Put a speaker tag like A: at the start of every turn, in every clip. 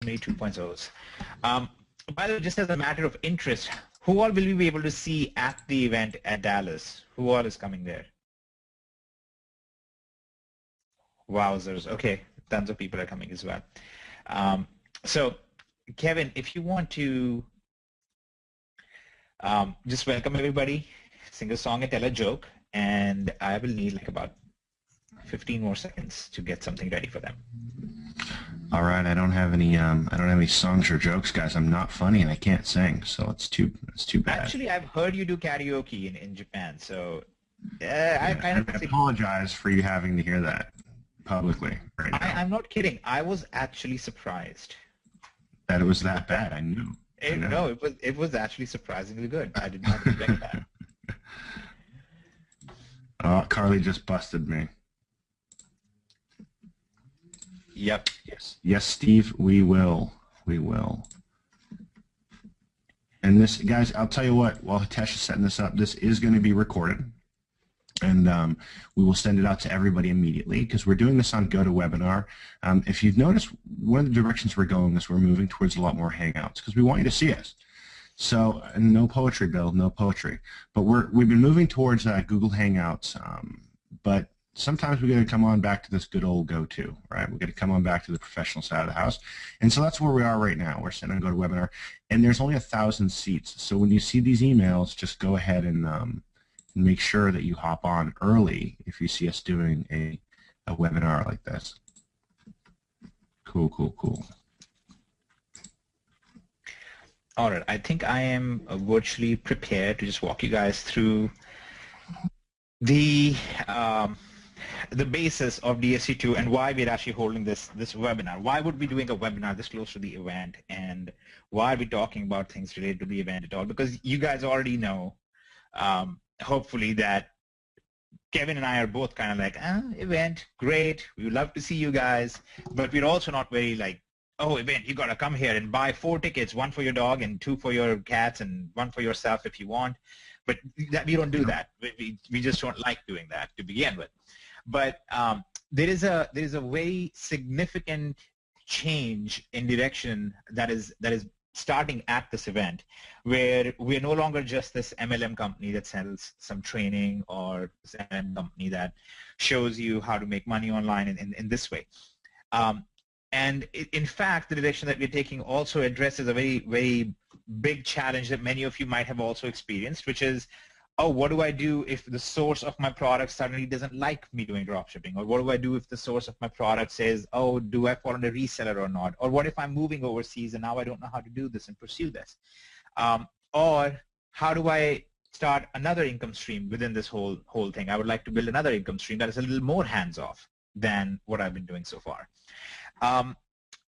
A: many 2.0s. By the way, just as a matter of interest, who all will we be able to see at the event at Dallas? Who all is coming there? Wowzers. Okay, tons of people are coming as well. So, Kevin, if you want to just welcome everybody, sing a song and tell a joke, and I will need like about 15 more seconds to get something ready for them.
B: All right, I don't have any songs or jokes, guys. I'm not funny and I can't sing, so it's too bad.
A: Actually, I've heard you do karaoke in Japan, so I
B: apologize for you having to hear that publicly right now.
A: I'm not kidding. I was actually surprised
B: that it was that bad. I knew.
A: No, it was actually surprisingly good. I did not expect that.
B: Oh, Carly just busted me.
A: Yep.
B: Yes, Steve, we will. We will. And this, guys, I'll tell you what, while Hitesh is setting this up, this is going to be recorded. And we will send it out to everybody immediately because we're doing this on GoToWebinar. If you've noticed, one of the directions we're going is we're moving towards a lot more Hangouts because we want you to see us. So, no poetry, Bill, no poetry. But we've been moving towards Google Hangouts, but sometimes we got to come on back to this good old GoTo, right? We got to come on back to the professional side of the house, and so that's where we are right now. We're sitting on GoToWebinar, and there's only 1,000 seats. So when you see these emails, just go ahead and make sure that you hop on early if you see us doing a webinar like this. Cool, cool, cool.
A: All right, I think I am virtually prepared to just walk you guys through the basis of DSC2 and why we're actually holding this webinar. Why would we be doing a webinar this close to the event, and why are we talking about things related to the event at all? Because you guys already know, hopefully, that Kevin and I are both kind of like, event, great, we would love to see you guys, but we're also not very like, oh, event, you got to come here and buy 4 tickets, 1 for your dog and 2 for your cats and 1 for yourself if you want. But we don't do that. We just don't like doing that to begin with. But there is a very significant change in direction that is starting at this event, where we're no longer just this MLM company that sells some training, or this MLM company that shows you how to make money online in this way. And in fact, the direction that we're taking also addresses a very, very big challenge that many of you might have also experienced, which is, oh, what do I do if the source of my product suddenly doesn't like me doing dropshipping? Or what do I do if the source of my product says, oh, do I fall under reseller or not? Or what if I'm moving overseas and now I don't know how to do this and pursue this? Or how do I start another income stream within this whole thing? I would like to build another income stream that is a little more hands-off than what I've been doing so far.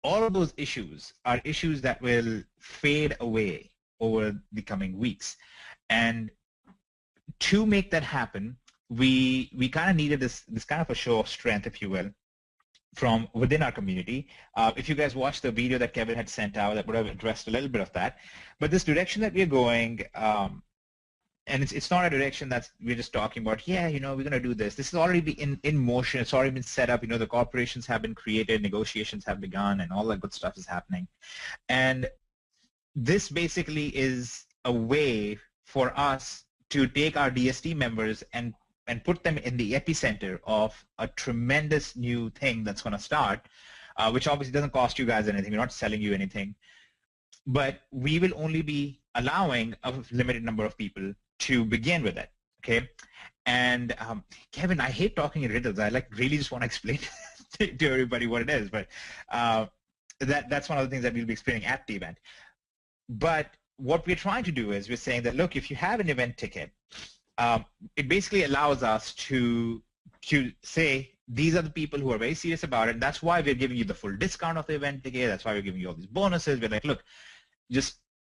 A: All of those issues are issues that will fade away over the coming weeks. And to make that happen, we kind of needed this kind of a show of strength, if you will, from within our community. If you guys watched the video that Kevin had sent out, that would have addressed a little bit of that. But this direction that we're going, and it's not a direction that we're just talking about, yeah, you know, we're going to do this. This has already been in motion. It's already been set up. You know, the corporations have been created, negotiations have begun, and all that good stuff is happening. And this basically is a way for us to take our DST members and put them in the epicenter of a tremendous new thing that's going to start, which obviously doesn't cost you guys anything. We're not selling you anything. But we will only be allowing a limited number of people to begin with it, okay? And Kevin, I hate talking in riddles. I really just want to explain to everybody what it is, but that's one of the things that we'll be explaining at the event. But what we're trying to do is we're saying that, look, if you have an event ticket, it basically allows us to say, these are the people who are very serious about it. That's why we're giving you the full discount of the event ticket. That's why we're giving you all these bonuses. We're like, look,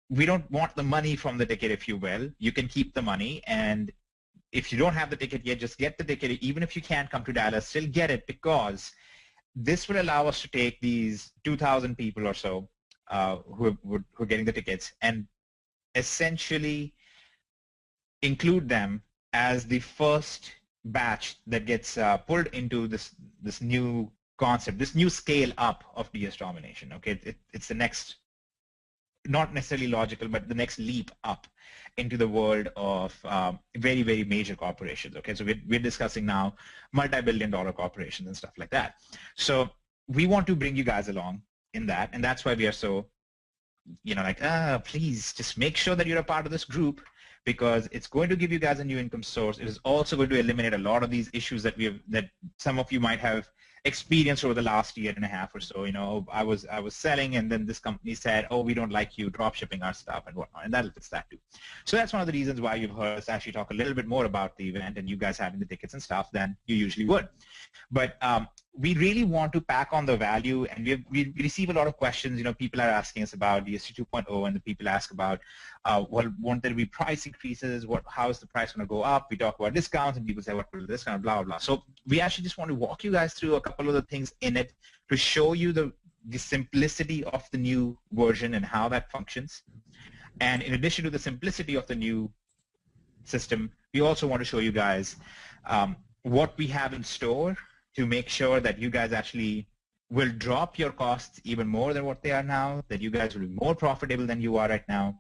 A: we don't want the money from the ticket, if you will. You can keep the money, and if you don't have the ticket yet, just get the ticket. Even if you can't come to Dallas, still get it, because this will allow us to take these 2,000 people or so who are getting the tickets and essentially include them as the first batch that gets pulled into this new concept, this new scale up of DS domination. Okay, it's the next, not necessarily logical, but the next leap up into the world of very, very major corporations. Okay, so we're discussing now multi-billion-dollar corporations and stuff like that. So we want to bring you guys along in that, and that's why we are so, like, please just make sure that you're a part of this group, because it's going to give you guys a new income source. It is also going to eliminate a lot of these issues that that some of you might have experienced over the last year and a half or so. I was selling, and then this company said, oh, we don't like you drop shipping our stuff and whatnot, and that'll fix that too. So that's one of the reasons why you've heard us actually talk a little bit more about the event and you guys having the tickets and stuff than you usually would. But we really want to pack on the value, and we receive a lot of questions. People are asking us about DST 2.0, and the people ask about, well, won't there be price increases? How is the price going to go up? We talk about discounts, and people say, what will discount, blah, blah, blah. So we actually just want to walk you guys through a couple of the things in it to show you the simplicity of the new version and how that functions. And in addition to the simplicity of the new system, we also want to show you guys what we have in store to make sure that you guys actually will drop your costs even more than what they are now, that you guys will be more profitable than you are right now,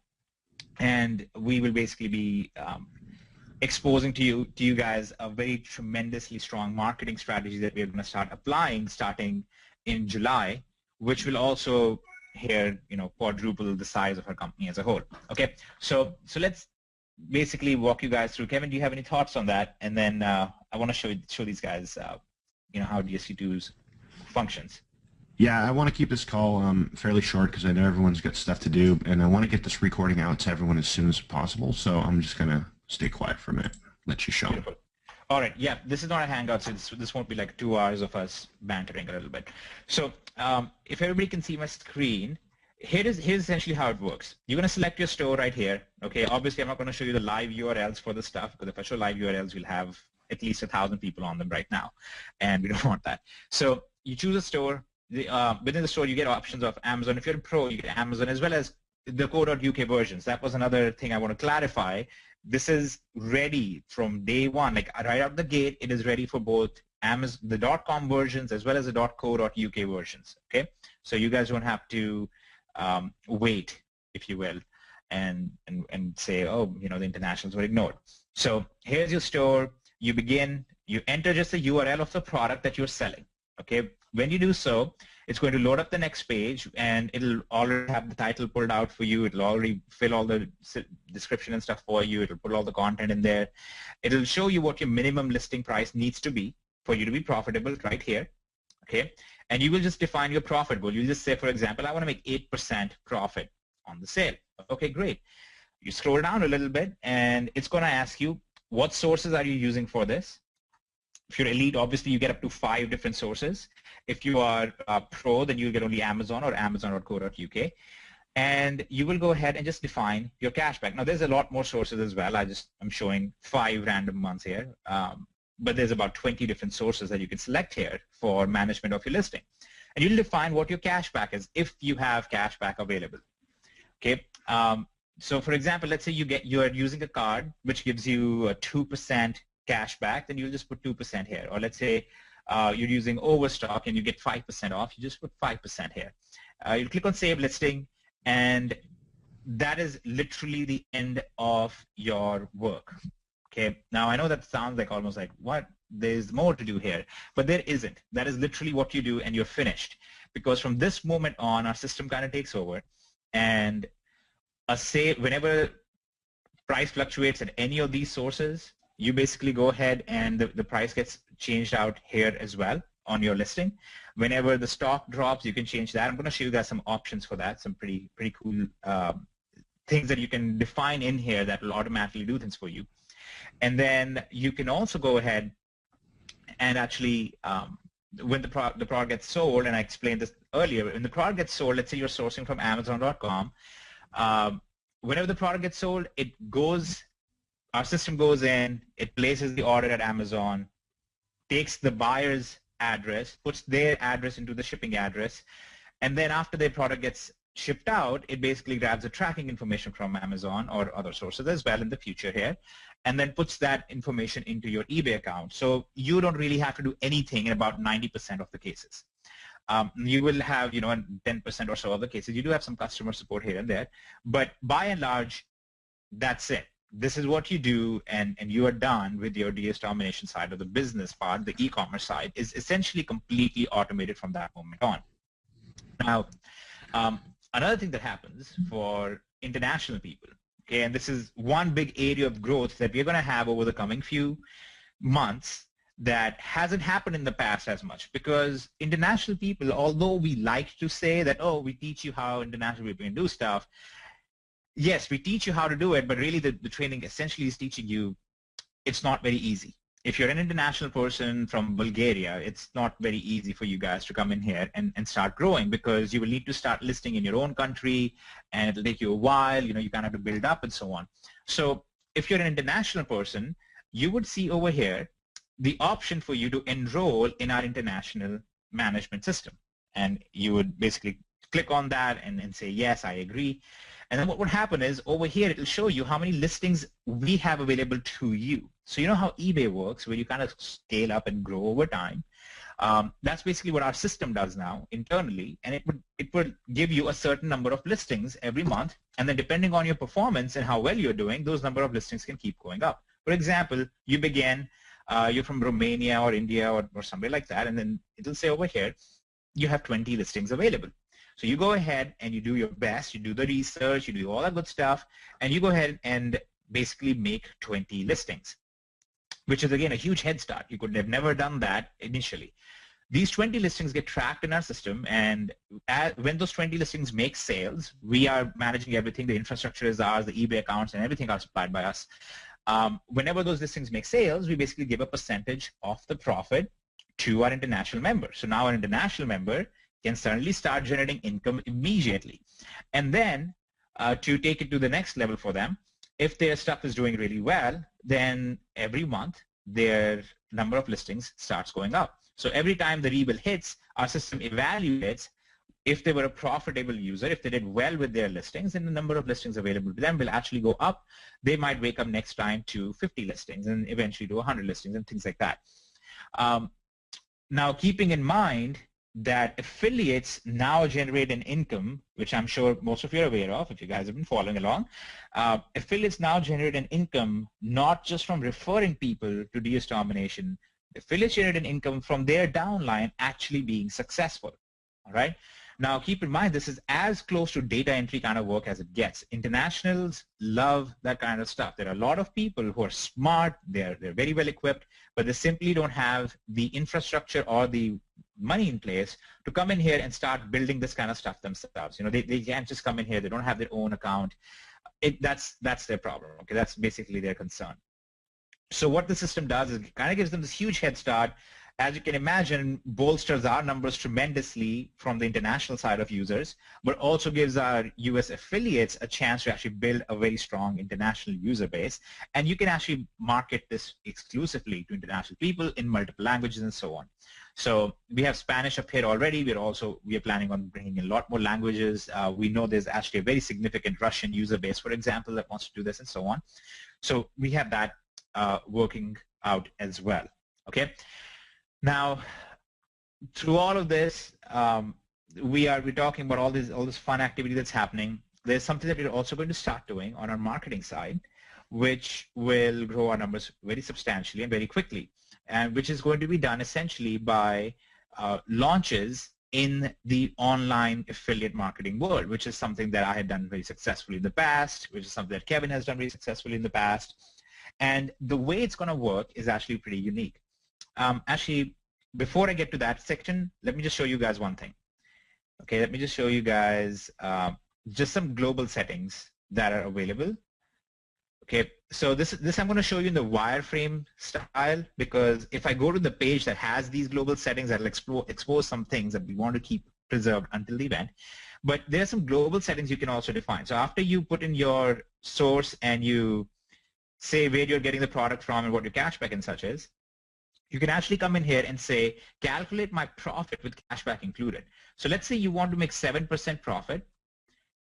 A: and we will basically be exposing to you guys a very tremendously strong marketing strategy that we're going to start applying starting in July, which will also quadruple the size of our company as a whole. Okay, so let's basically walk you guys through. Kevin, do you have any thoughts on that? And then I want to show these guys how DST2 functions.
B: Yeah, I want to keep this call fairly short because I know everyone's got stuff to do, and I want to get this recording out to everyone as soon as possible. So I'm just going to stay quiet for a minute, let you show.
A: Beautiful. All right, yeah, this is not a hangout, so this won't be like 2 hours of us bantering a little bit. So if everybody can see my screen, here's essentially how it works. You're going to select your store right here. Okay, obviously I'm not going to show you the live URLs for the stuff, because if I show live URLs, we'll have at least 1,000 people on them right now, and we don't want that. So you choose a store. Within the store, you get options of Amazon. If you're a pro, you get Amazon as well as the co.uk versions. That was another thing I want to clarify. This is ready from day one, like right out the gate. It is ready for both Amazon, the .com versions as well as the .co.uk versions. Okay, so you guys don't have to wait, if you will, and say, oh, the internationals were ignored. So here's your store. You enter just the URL of the product that you're selling. Okay, when you do so, it's going to load up the next page, and it'll already have the title pulled out for you. It'll already fill all the description and stuff for you. It'll put all the content in there. It'll show you what your minimum listing price needs to be for you to be profitable right here. Okay, and you will just define your profit goal. You'll just say, for example, I want to make 8% profit on the sale. Okay, great. You scroll down a little bit, and it's going to ask you, what sources are you using for this? If you're elite, obviously you get up to 5 different sources. If you are pro, then you'll get only Amazon or amazon.co.uk. And you will go ahead and just define your cashback. Now, there's a lot more sources as well. I'm showing 5 random ones here. But there's about 20 different sources that you can select here for management of your listing. And you'll define what your cashback is if you have cashback available. Okay. So for example, let's say you are using a card which gives you a 2% cash back, then you'll just put 2% here. Or let's say you're using Overstock and you get 5% off, you just put 5% here. You'll click on Save Listing, and that is literally the end of your work. Okay, now I know that sounds like almost like, what? There's more to do here, but there isn't. That is literally what you do, and you're finished. Because from this moment on, our system kind of takes over, and whenever price fluctuates at any of these sources, you basically go ahead and the price gets changed out here as well on your listing. Whenever the stock drops, you can change that. I'm going to show you guys some options for that, some pretty cool things that you can define in here that will automatically do things for you. And then you can also go ahead and actually, when the product gets sold, and I explained this earlier, when the product gets sold, let's say you're sourcing from Amazon.com, whenever the product gets sold, our system goes in, it places the order at Amazon, takes the buyer's address, puts their address into the shipping address, and then after their product gets shipped out, it basically grabs the tracking information from Amazon or other sources as well in the future here, and then puts that information into your eBay account. So you don't really have to do anything in about 90% of the cases. You will have, you know, in 10% or so of the cases, you do have some customer support here and there, but by and large, that's it. This is what you do, and you are done with your DS domination side of the business part. The e-commerce side is essentially completely automated from that moment on. Now, another thing that happens for international people, okay, and this is one big area of growth that we're going to have over the coming few months that hasn't happened in the past as much, because international people, although we like to say that, oh, we teach you how international people can do stuff, yes, we teach you how to do it, but really the training essentially is teaching you it's not very easy. If you're an international person from Bulgaria, it's not very easy for you guys to come in here and start growing, because you will need to start listing in your own country, and it'll take you a while. You know, you kind of have to build up and so on. So if you're an international person, you would see over here the option for you to enroll in our international management system. And you would basically click on that and say, yes, I agree. And then what would happen is over here, it will show you how many listings we have available to you. So you know how eBay works, where you kind of scale up and grow over time. That's basically what our system does now internally, and it would give you a certain number of listings every month, and then depending on your performance and how well you're doing, those number of listings can keep going up. For example, you began, you're from Romania or India or somewhere like that, and then it'll say over here, you have 20 listings available. So you go ahead and you do your best, you do the research, you do all that good stuff, and you go ahead and basically make 20 listings, which is, again, a huge head start. You could have never done that initially. These 20 listings get tracked in our system, and when those 20 listings make sales, we are managing everything. The infrastructure is ours, the eBay accounts and everything are supplied by us. Whenever those listings make sales, we basically give a percentage of the profit to our international member. So now our international member can suddenly start generating income immediately. And then to take it to the next level for them, if their stuff is doing really well, then every month their number of listings starts going up. So every time the rebill hits, our system evaluates if they were a profitable user, if they did well with their listings, then the number of listings available to them will actually go up. They might wake up next time to 50 listings and eventually to 100 listings and things like that. Now, keeping in mind that affiliates now generate an income, which I'm sure most of you are aware of if you guys have been following along. Affiliates now generate an income not just from referring people to DS Domination. Affiliates generate an income from their downline actually being successful. All right. Now, keep in mind, this is as close to data entry kind of work as it gets. Internationals love that kind of stuff. There are a lot of people who are smart, they're very well equipped, but they simply don't have the infrastructure or the money in place to come in here and start building this kind of stuff themselves. You know, they can't just come in here. They don't have their own account. That's their problem. Okay, that's basically their concern. So what the system does is it kind of gives them this huge head start. As you can imagine, bolsters our numbers tremendously from the international side of users, but also gives our US affiliates a chance to actually build a very strong international user base. And you can actually market this exclusively to international people in multiple languages and so on. So we have Spanish up here already. We are planning on bringing in a lot more languages. We know there's actually a very significant Russian user base, for example, that wants to do this and so on. So we have that working out as well. Okay. Now, through all of this, we're talking about all this fun activity that's happening. There's something that we're also going to start doing on our marketing side, which will grow our numbers very substantially and very quickly, and which is going to be done essentially by launches in the online affiliate marketing world, which is something that I had done very successfully in the past, which is something that Kevin has done very successfully in the past. And the way it's going to work is actually pretty unique. Actually, before I get to that section, let me just show you guys one thing. Okay, let me just show you guys just some global settings that are available. Okay, so this I'm going to show you in the wireframe style, because if I go to the page that has these global settings, that'll expose some things that we want to keep preserved until the event. But there are some global settings you can also define. So after you put in your source and you say where you're getting the product from and what your cashback and such is, you can actually come in here and say, calculate my profit with cashback included. So let's say you want to make 7% profit.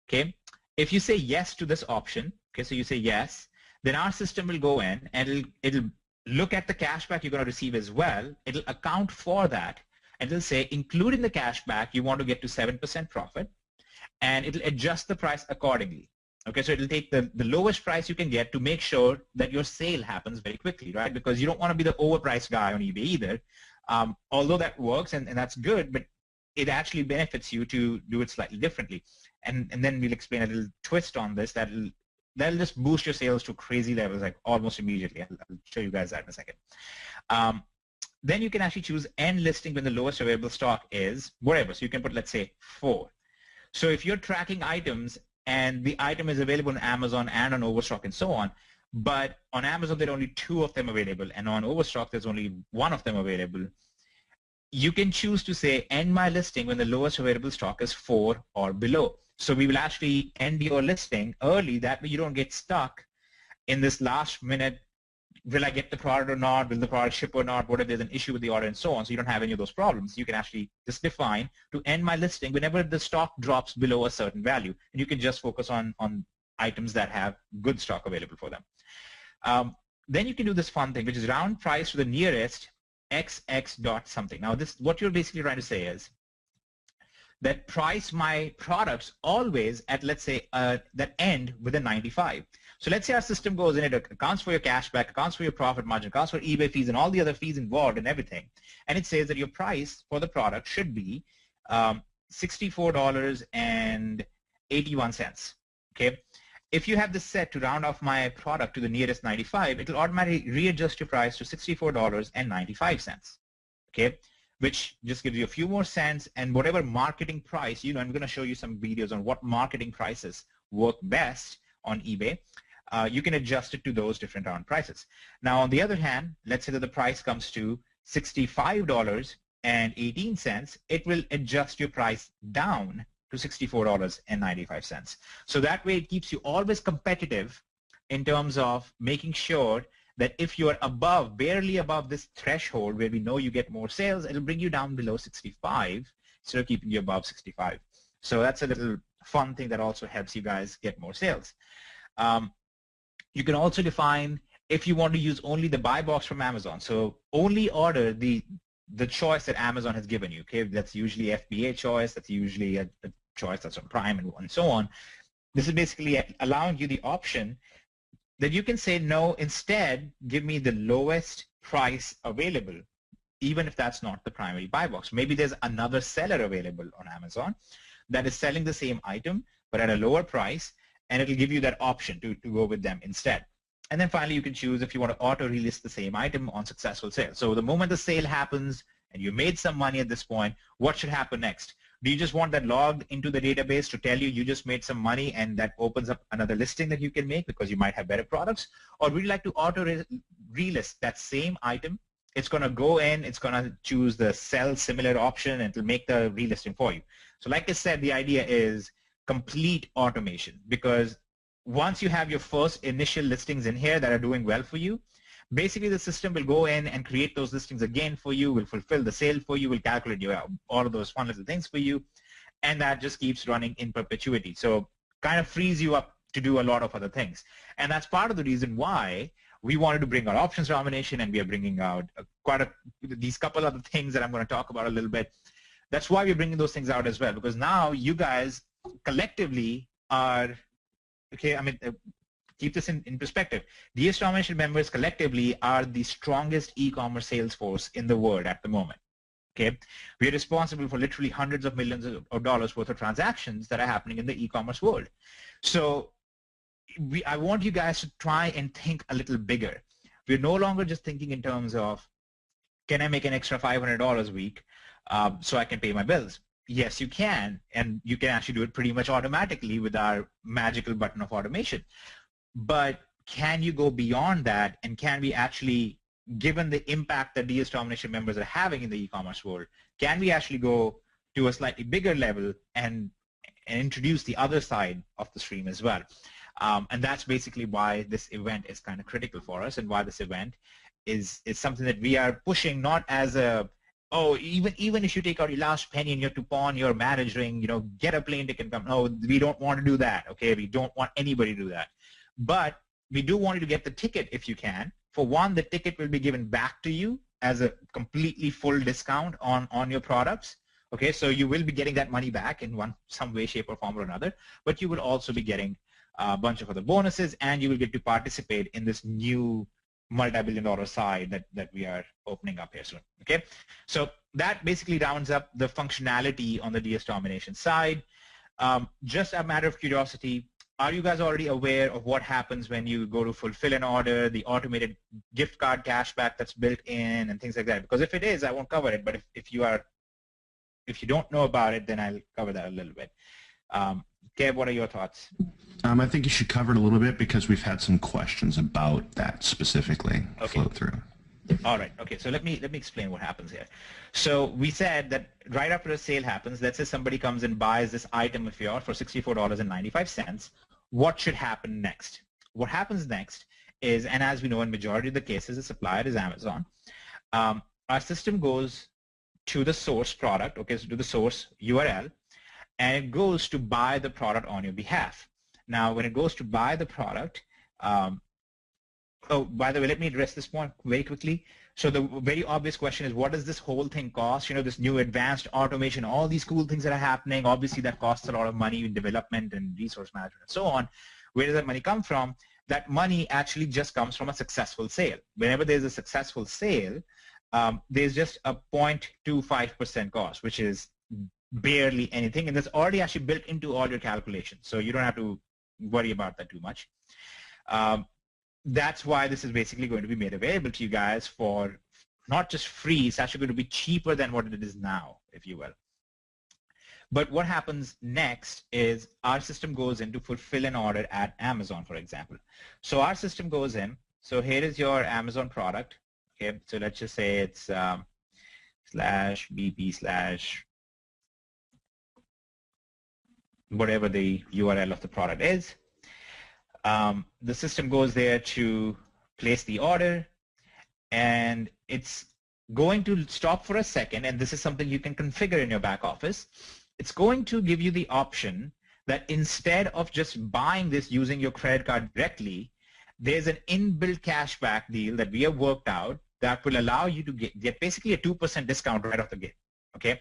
A: Okay. If you say yes to this option, okay, so you say yes, then our system will go in and it'll look at the cashback you're going to receive as well. It'll account for that, and it'll say, including the cashback, you want to get to 7% profit, and it'll adjust the price accordingly. Okay, so it'll take the lowest price you can get to make sure that your sale happens very quickly, right? Because you don't want to be the overpriced guy on eBay either. Although that works and that's good, but it actually benefits you to do it slightly differently. And then we'll explain a little twist on this that'll just boost your sales to crazy levels, like almost immediately. I'll show you guys that in a second. Then you can actually choose end listing when the lowest available stock is whatever. So you can put, let's say, 4. So if you're tracking items and the item is available on Amazon and on Overstock and so on, but on Amazon there are only 2 of them available, and on Overstock there's only 1 of them available, you can choose to say end my listing when the lowest available stock is 4 or below. So we will actually end your listing early, that way you don't get stuck in this last minute, will I get the product or not, will the product ship or not, what if there's an issue with the order and so on, so you don't have any of those problems. You can actually just define to end my listing whenever the stock drops below a certain value, and you can just focus on items that have good stock available for them. Then you can do this fun thing, which is round price to the nearest XX dot something. Now this, what you're basically trying to say is that price my products always at, let's say, that end with a 95. So let's say our system goes in, it accounts for your cashback, accounts for your profit margin, accounts for eBay fees and all the other fees involved and everything. And it says that your price for the product should be $64.81. Okay. If you have this set to round off my product to the nearest 95, it will automatically readjust your price to $64.95. Okay. Which just gives you a few more cents, and whatever marketing price, I'm going to show you some videos on what marketing prices work best on eBay. You can adjust it to those different round prices. Now, on the other hand, let's say that the price comes to $65.18. It will adjust your price down to $64.95. So that way it keeps you always competitive in terms of making sure that if you're above, barely above this threshold where we know you get more sales, it'll bring you down below 65 instead of keeping you above 65. So that's a little fun thing that also helps you guys get more sales. You can also define if you want to use only the buy box from Amazon. So only order the choice that Amazon has given you. Okay, that's usually FBA choice. That's usually a choice that's on Prime and so on. This is basically allowing you the option that you can say, no, instead give me the lowest price available, even if that's not the primary buy box. Maybe there's another seller available on Amazon that is selling the same item but at a lower price, and it'll give you that option to go with them instead. And then finally, you can choose if you want to auto relist the same item on successful sale. So the moment the sale happens and you made some money at this point, what should happen next? Do you just want that logged into the database to tell you just made some money and that opens up another listing that you can make because you might have better products? Or would you like to auto relist that same item? It's going to go in, it's going to choose the sell similar option, and it'll make the relisting for you. So like I said, the idea is complete automation, because once you have your first initial listings in here that are doing well for you, basically the system will go in and create those listings again for you, will fulfill the sale for you, will calculate all of those fun little things for you, and that just keeps running in perpetuity. So kind of frees you up to do a lot of other things. And that's part of the reason why we wanted to bring our options domination, and we are bringing out these couple other things that I'm going to talk about a little bit. That's why we're bringing those things out as well, because now you guys collectively are, okay, I mean, keep this in perspective. DS Domination members collectively are the strongest e-commerce sales force in the world at the moment. Okay, we are responsible for literally hundreds of millions of dollars worth of transactions that are happening in the e-commerce world. So I want you guys to try and think a little bigger. We're no longer just thinking in terms of, can I make an extra $500 a week so I can pay my bills? Yes, you can, and you can actually do it pretty much automatically with our magical button of automation. But can you go beyond that, and can we actually, given the impact that DS Domination members are having in the e-commerce world, can we actually go to a slightly bigger level and introduce the other side of the stream as well? And that's basically why this event is kind of critical for us, and why this event is something that we are pushing, not as a, oh, even if you take out your last penny and you have to pawn your marriage ring, get a plane ticket and come. No, we don't want to do that, okay? We don't want anybody to do that. But we do want you to get the ticket if you can. For one, the ticket will be given back to you as a completely full discount on your products. Okay, so you will be getting that money back in some way, shape, or form or another, but you will also be getting a bunch of other bonuses, and you will get to participate in this new multi-billion-dollar side that we are opening up here soon. Okay, so that basically rounds up the functionality on the DS Domination side. Just a matter of curiosity, are you guys already aware of what happens when you go to fulfill an order, the automated gift card cashback that's built in and things like that? Because if it is, I won't cover it, but if you don't know about it, then I'll cover that a little bit. Kev, what are your thoughts?
B: I think you should cover it a little bit because we've had some questions about that specifically flow through.
A: All right. Okay. So let me explain what happens here. So we said that right after a sale happens, let's say somebody comes and buys this item of yours for $64.95. What should happen next? What happens next is, and as we know in majority of the cases, the supplier is Amazon. Our system goes to the source product, okay, so to the source URL, and it goes to buy the product on your behalf. Now, when it goes to buy the product, oh, by the way, let me address this point very quickly. So the very obvious question is, what does this whole thing cost? You know, this new advanced automation, all these cool things that are happening, obviously that costs a lot of money in development and resource management and so on. Where does that money come from? That money actually just comes from a successful sale. Whenever there's a successful sale, there's just a 0.25% cost, which is barely anything, and that's already actually built into all your calculations, so you don't have to worry about that too much. That's why this is basically going to be made available to you guys for not just free, it's actually going to be cheaper than what it is now, if you will. But what happens next is our system goes in to fulfill an order at Amazon, for example. So our system goes in, so here is your Amazon product. Okay, so let's just say it's /BP/ whatever the URL of the product is. The system goes there to place the order, and it's going to stop for a second, and this is something you can configure in your back office. It's going to give you the option that instead of just buying this using your credit card directly, there's an inbuilt cashback deal that we have worked out that will allow you to get basically a 2% discount right off the gate, okay?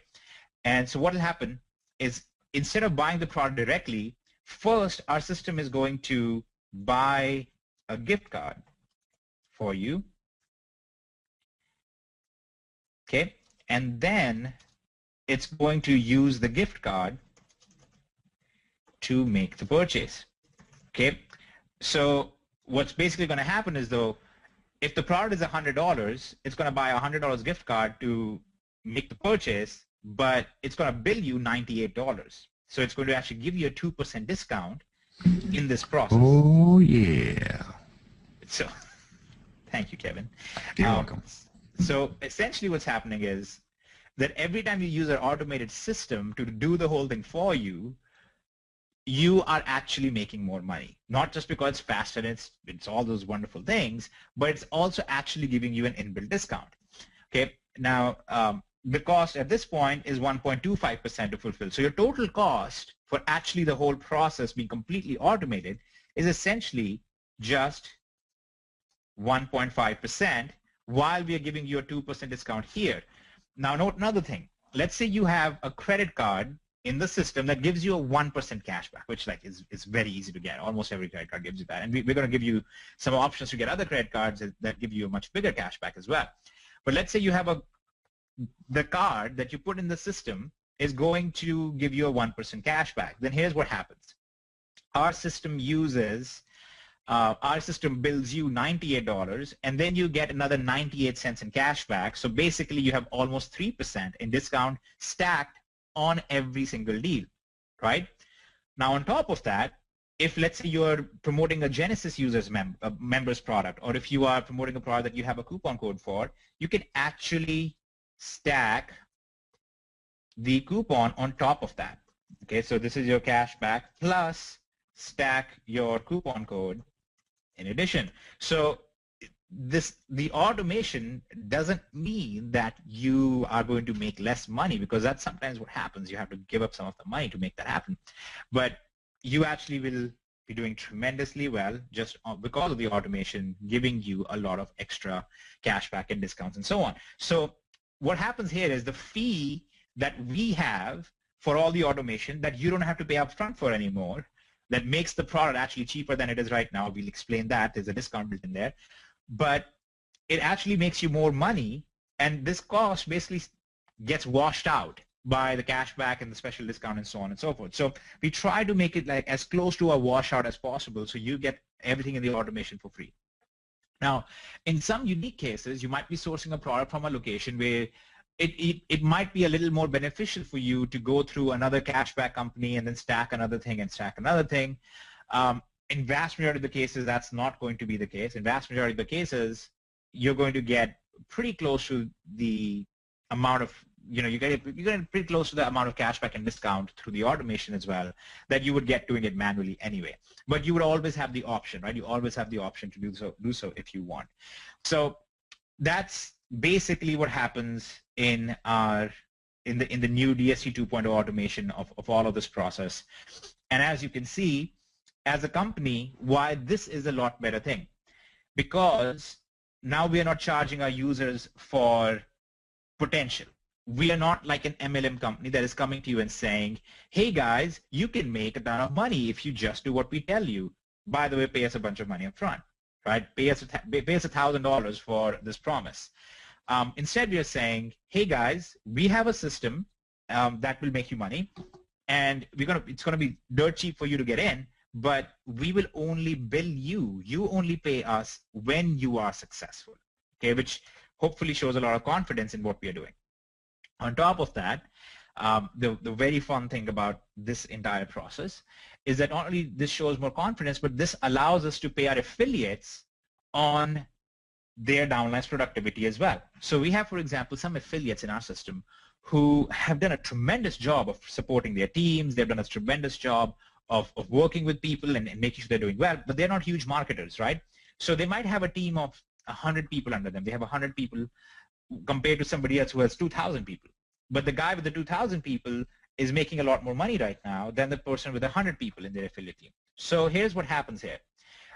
A: And so what will happen is instead of buying the product directly, first our system is going to buy a gift card for you, okay? And then it's going to use the gift card to make the purchase, okay? So what's basically going to happen is, though, if the product is $100, it's going to buy a $100 gift card to make the purchase, but it's going to bill you $98. So it's going to actually give you a 2% discount in this process.
B: Oh, yeah.
A: So thank you, Kevin.
B: You're welcome.
A: So essentially what's happening is that every time you use an automated system to do the whole thing for you, you are actually making more money. Not just because it's faster and it's all those wonderful things, but it's also actually giving you an inbuilt discount. Okay, now the cost at this point is 1.25% to fulfill. So your total cost for actually the whole process being completely automated is essentially just 1.5%, while we are giving you a 2% discount here. Now note another thing. Let's say you have a credit card in the system that gives you a 1% cashback, which is very easy to get. Almost every credit card gives you that. And we're going to give you some options to get other credit cards that give you a much bigger cashback as well. But let's say you have the card that you put in the system is going to give you a 1% cashback. Then here's what happens. Our system bills you $98, and then you get another 98 cents in cashback. So basically you have almost 3% in discount stacked on every single deal, right? Now on top of that, if let's say you're promoting a Genesis users members product, or if you are promoting a product that you have a coupon code for, you can actually stack the coupon on top of that. Okay, so this is your cashback plus stack your coupon code in addition. So the automation doesn't mean that you are going to make less money, because that's sometimes what happens. You have to give up some of the money to make that happen. But you actually will be doing tremendously well just because of the automation, giving you a lot of extra cashback and discounts and so on. So what happens here is the fee that we have for all the automation that you don't have to pay upfront for anymore, that makes the product actually cheaper than it is right now. We'll explain that. There's a discount built in there. But it actually makes you more money, and this cost basically gets washed out by the cashback and the special discount and so on and so forth. So we try to make it like as close to a washout as possible so you get everything in the automation for free. Now, in some unique cases, you might be sourcing a product from a location where it might be a little more beneficial for you to go through another cashback company and then stack another thing and stack another thing. In vast majority of the cases, that's not going to be the case. In vast majority of the cases, you're going to get pretty close to the amount of, you're getting pretty close to the amount of cashback and discount through the automation as well that you would get doing it manually anyway. But you would always have the option, right? You always have the option to do so if you want. So that's basically what happens in the new DST 2.0 automation of all of this process. And as you can see, as a company, why this is a lot better thing, because now we are not charging our users for potential. We are not like an MLM company that is coming to you and saying, hey guys, you can make a ton of money if you just do what we tell you. By the way, pay us a bunch of money up front, right? Pay us $1,000 for this promise. Instead, we are saying, hey guys, we have a system that will make you money, and it's gonna be dirt cheap for you to get in, but we will only bill you. You only pay us when you are successful, okay? Which hopefully shows a lot of confidence in what we are doing. On top of that, the very fun thing about this entire process is that not only this shows more confidence, but this allows us to pay our affiliates on their downline's productivity as well. So we have, for example, some affiliates in our system who have done a tremendous job of supporting their teams. They've done a tremendous job of working with people and making sure they're doing well, but they're not huge marketers, right? So they might have a team of 100 people under them. They have 100 people compared to somebody else who has 2,000 people. But the guy with the 2,000 people is making a lot more money right now than the person with 100 people in their affiliate team. So here's what happens here.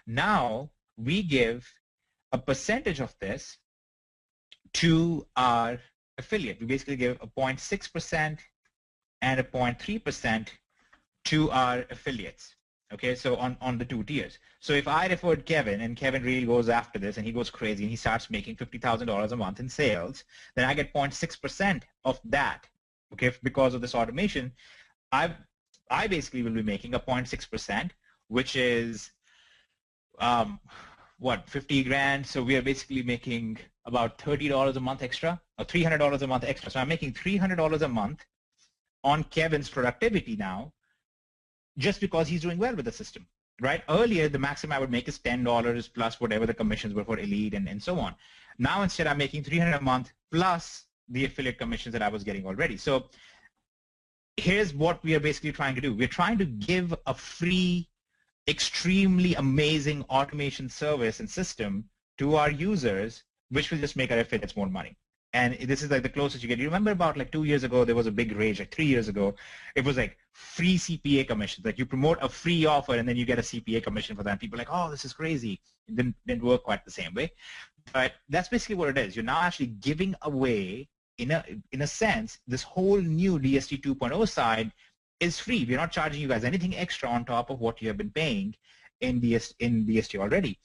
A: Now we give a percentage of this to our affiliate. We basically give a 0.6% and a 0.3% to our affiliates. Okay, so on the two tiers. So if I referred Kevin, and Kevin really goes after this and he goes crazy and he starts making $50,000 a month in sales, then I get 0.6% of that, okay, because of this automation. I basically will be making a 0.6%, which is, what, 50 grand? So we are basically making about $30 a month extra, or $300 a month extra. So I'm making $300 a month on Kevin's productivity now, just because he's doing well with the system, right? Earlier, the maximum I would make is $10 plus whatever the commissions were for Elite and so on. Now, instead, I'm making $300 a month plus the affiliate commissions that I was getting already. So here's what we are basically trying to do. We're trying to give a free, extremely amazing automation service and system to our users, which will just make our affiliates more money. And this is like the closest you get. You remember about like 2 years ago, there was a big rage, like 3 years ago. It was like free CPA commissions. Like you promote a free offer and then you get a CPA commission for that. And people are like, oh, this is crazy. It didn't work quite the same way. But that's basically what it is. You're now actually giving away, in a sense, this whole new DST 2.0 side is free. We're not charging you guys anything extra on top of what you have been paying in DST already.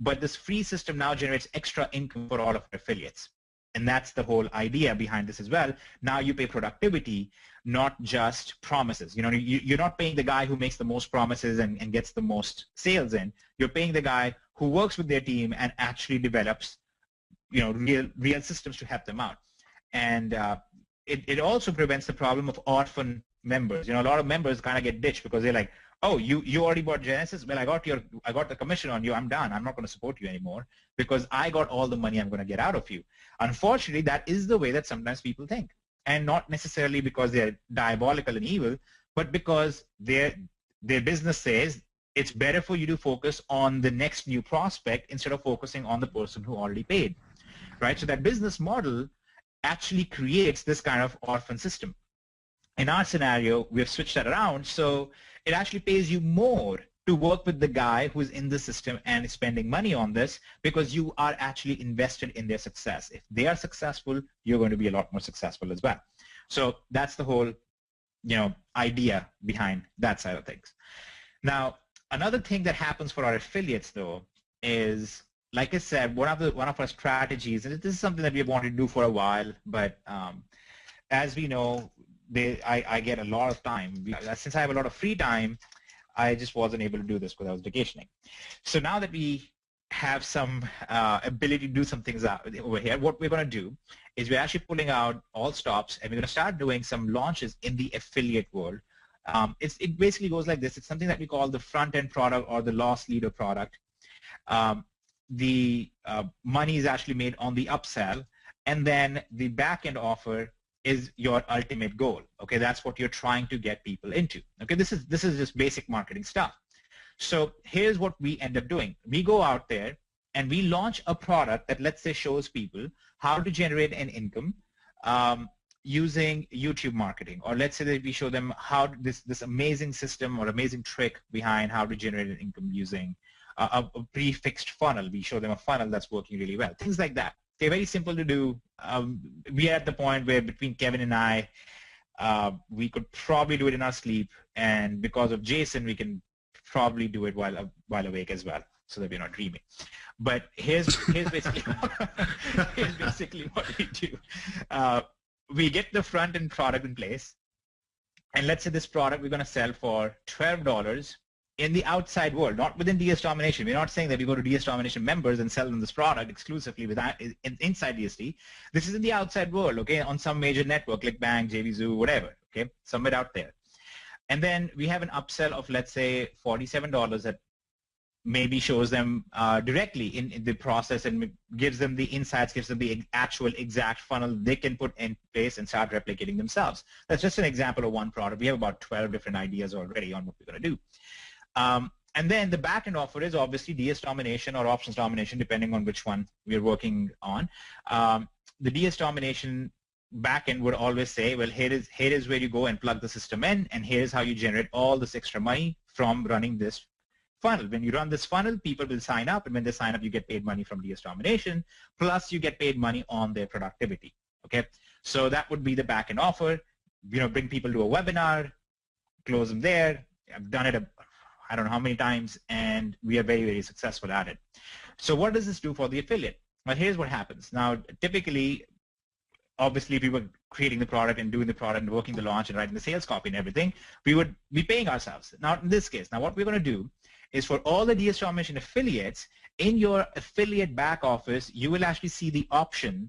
A: But this free system now generates extra income for all of our affiliates. And that's the whole idea behind this as well. Now you pay productivity, not just promises. You know, you're not paying the guy who makes the most promises and gets the most sales in. You're paying the guy who works with their team and actually develops, you know, real systems to help them out. And it also prevents the problem of orphan members. You know, a lot of members kind of get ditched because they're like, oh, you already bought Genesis? Well, I got the commission on you. I'm done. I'm not going to support you anymore because I got all the money I'm going to get out of you. Unfortunately, that is the way that sometimes people think, and not necessarily because they're diabolical and evil, but because their business says it's better for you to focus on the next new prospect instead of focusing on the person who already paid, right? So that business model actually creates this kind of orphan system. In our scenario, we have switched that around, so it actually pays you more to work with the guy who's in the system and is spending money on this, because you are actually invested in their success. If they are successful, you're going to be a lot more successful as well. So that's the whole, idea behind that side of things. Now, another thing that happens for our affiliates, though, is, like I said, one of our strategies, and this is something that we have wanted to do for a while, but as we know, I get a lot of time. Since I have a lot of free time, I just wasn't able to do this because I was vacationing. So now that we have some ability to do some things out over here, what we're going to do is we're actually pulling out all stops, and we're going to start doing some launches in the affiliate world. It basically goes like this. It's something that we call the front-end product or the loss leader product. The money is actually made on the upsell, and then the back-end offer is your ultimate goal. Okay, that's what you're trying to get people into. Okay, this is just basic marketing stuff. So here's what we end up doing. We go out there and we launch a product that, let's say, shows people how to generate an income using YouTube marketing, or let's say that we show them how this amazing system or amazing trick behind how to generate an income using a prefixed funnel. We show them a funnel that's working really well. Things like that. They're very simple to do. We are at the point where between Kevin and I, we could probably do it in our sleep, and because of Jason, we can probably do it while awake as well, so that we're not dreaming. But here's basically what we do. We get the front-end product in place, and let's say this product we're going to sell for $12 in the outside world, not within DS Domination. We're not saying that we go to DS Domination members and sell them this product exclusively inside DSD. This is in the outside world, okay, on some major network like Bang, JVZoo, whatever, okay, somewhere out there. And then we have an upsell of, let's say, $47 that maybe shows them directly in the process and gives them the insights, gives them the actual exact funnel they can put in place and start replicating themselves. That's just an example of one product. We have about 12 different ideas already on what we're going to do. And then the back-end offer is obviously DS Domination or Options Domination, depending on which one we're working on. The DS Domination backend would always say, well, here is where you go and plug the system in, and here's how you generate all this extra money from running this funnel. When you run this funnel, people will sign up, and when they sign up, you get paid money from DS Domination, plus you get paid money on their productivity. Okay, so that would be the backend offer. Bring people to a webinar, close them there. I've done it I don't know how many times, and we are very, very successful at it. So what does this do for the affiliate? Well, here's what happens. Now, typically, obviously, if we were creating the product and doing the product and working the launch and writing the sales copy and everything, we would be paying ourselves. Now, in this case, what we're going to do is for all the DS Domination affiliates, in your affiliate back office, you will actually see the option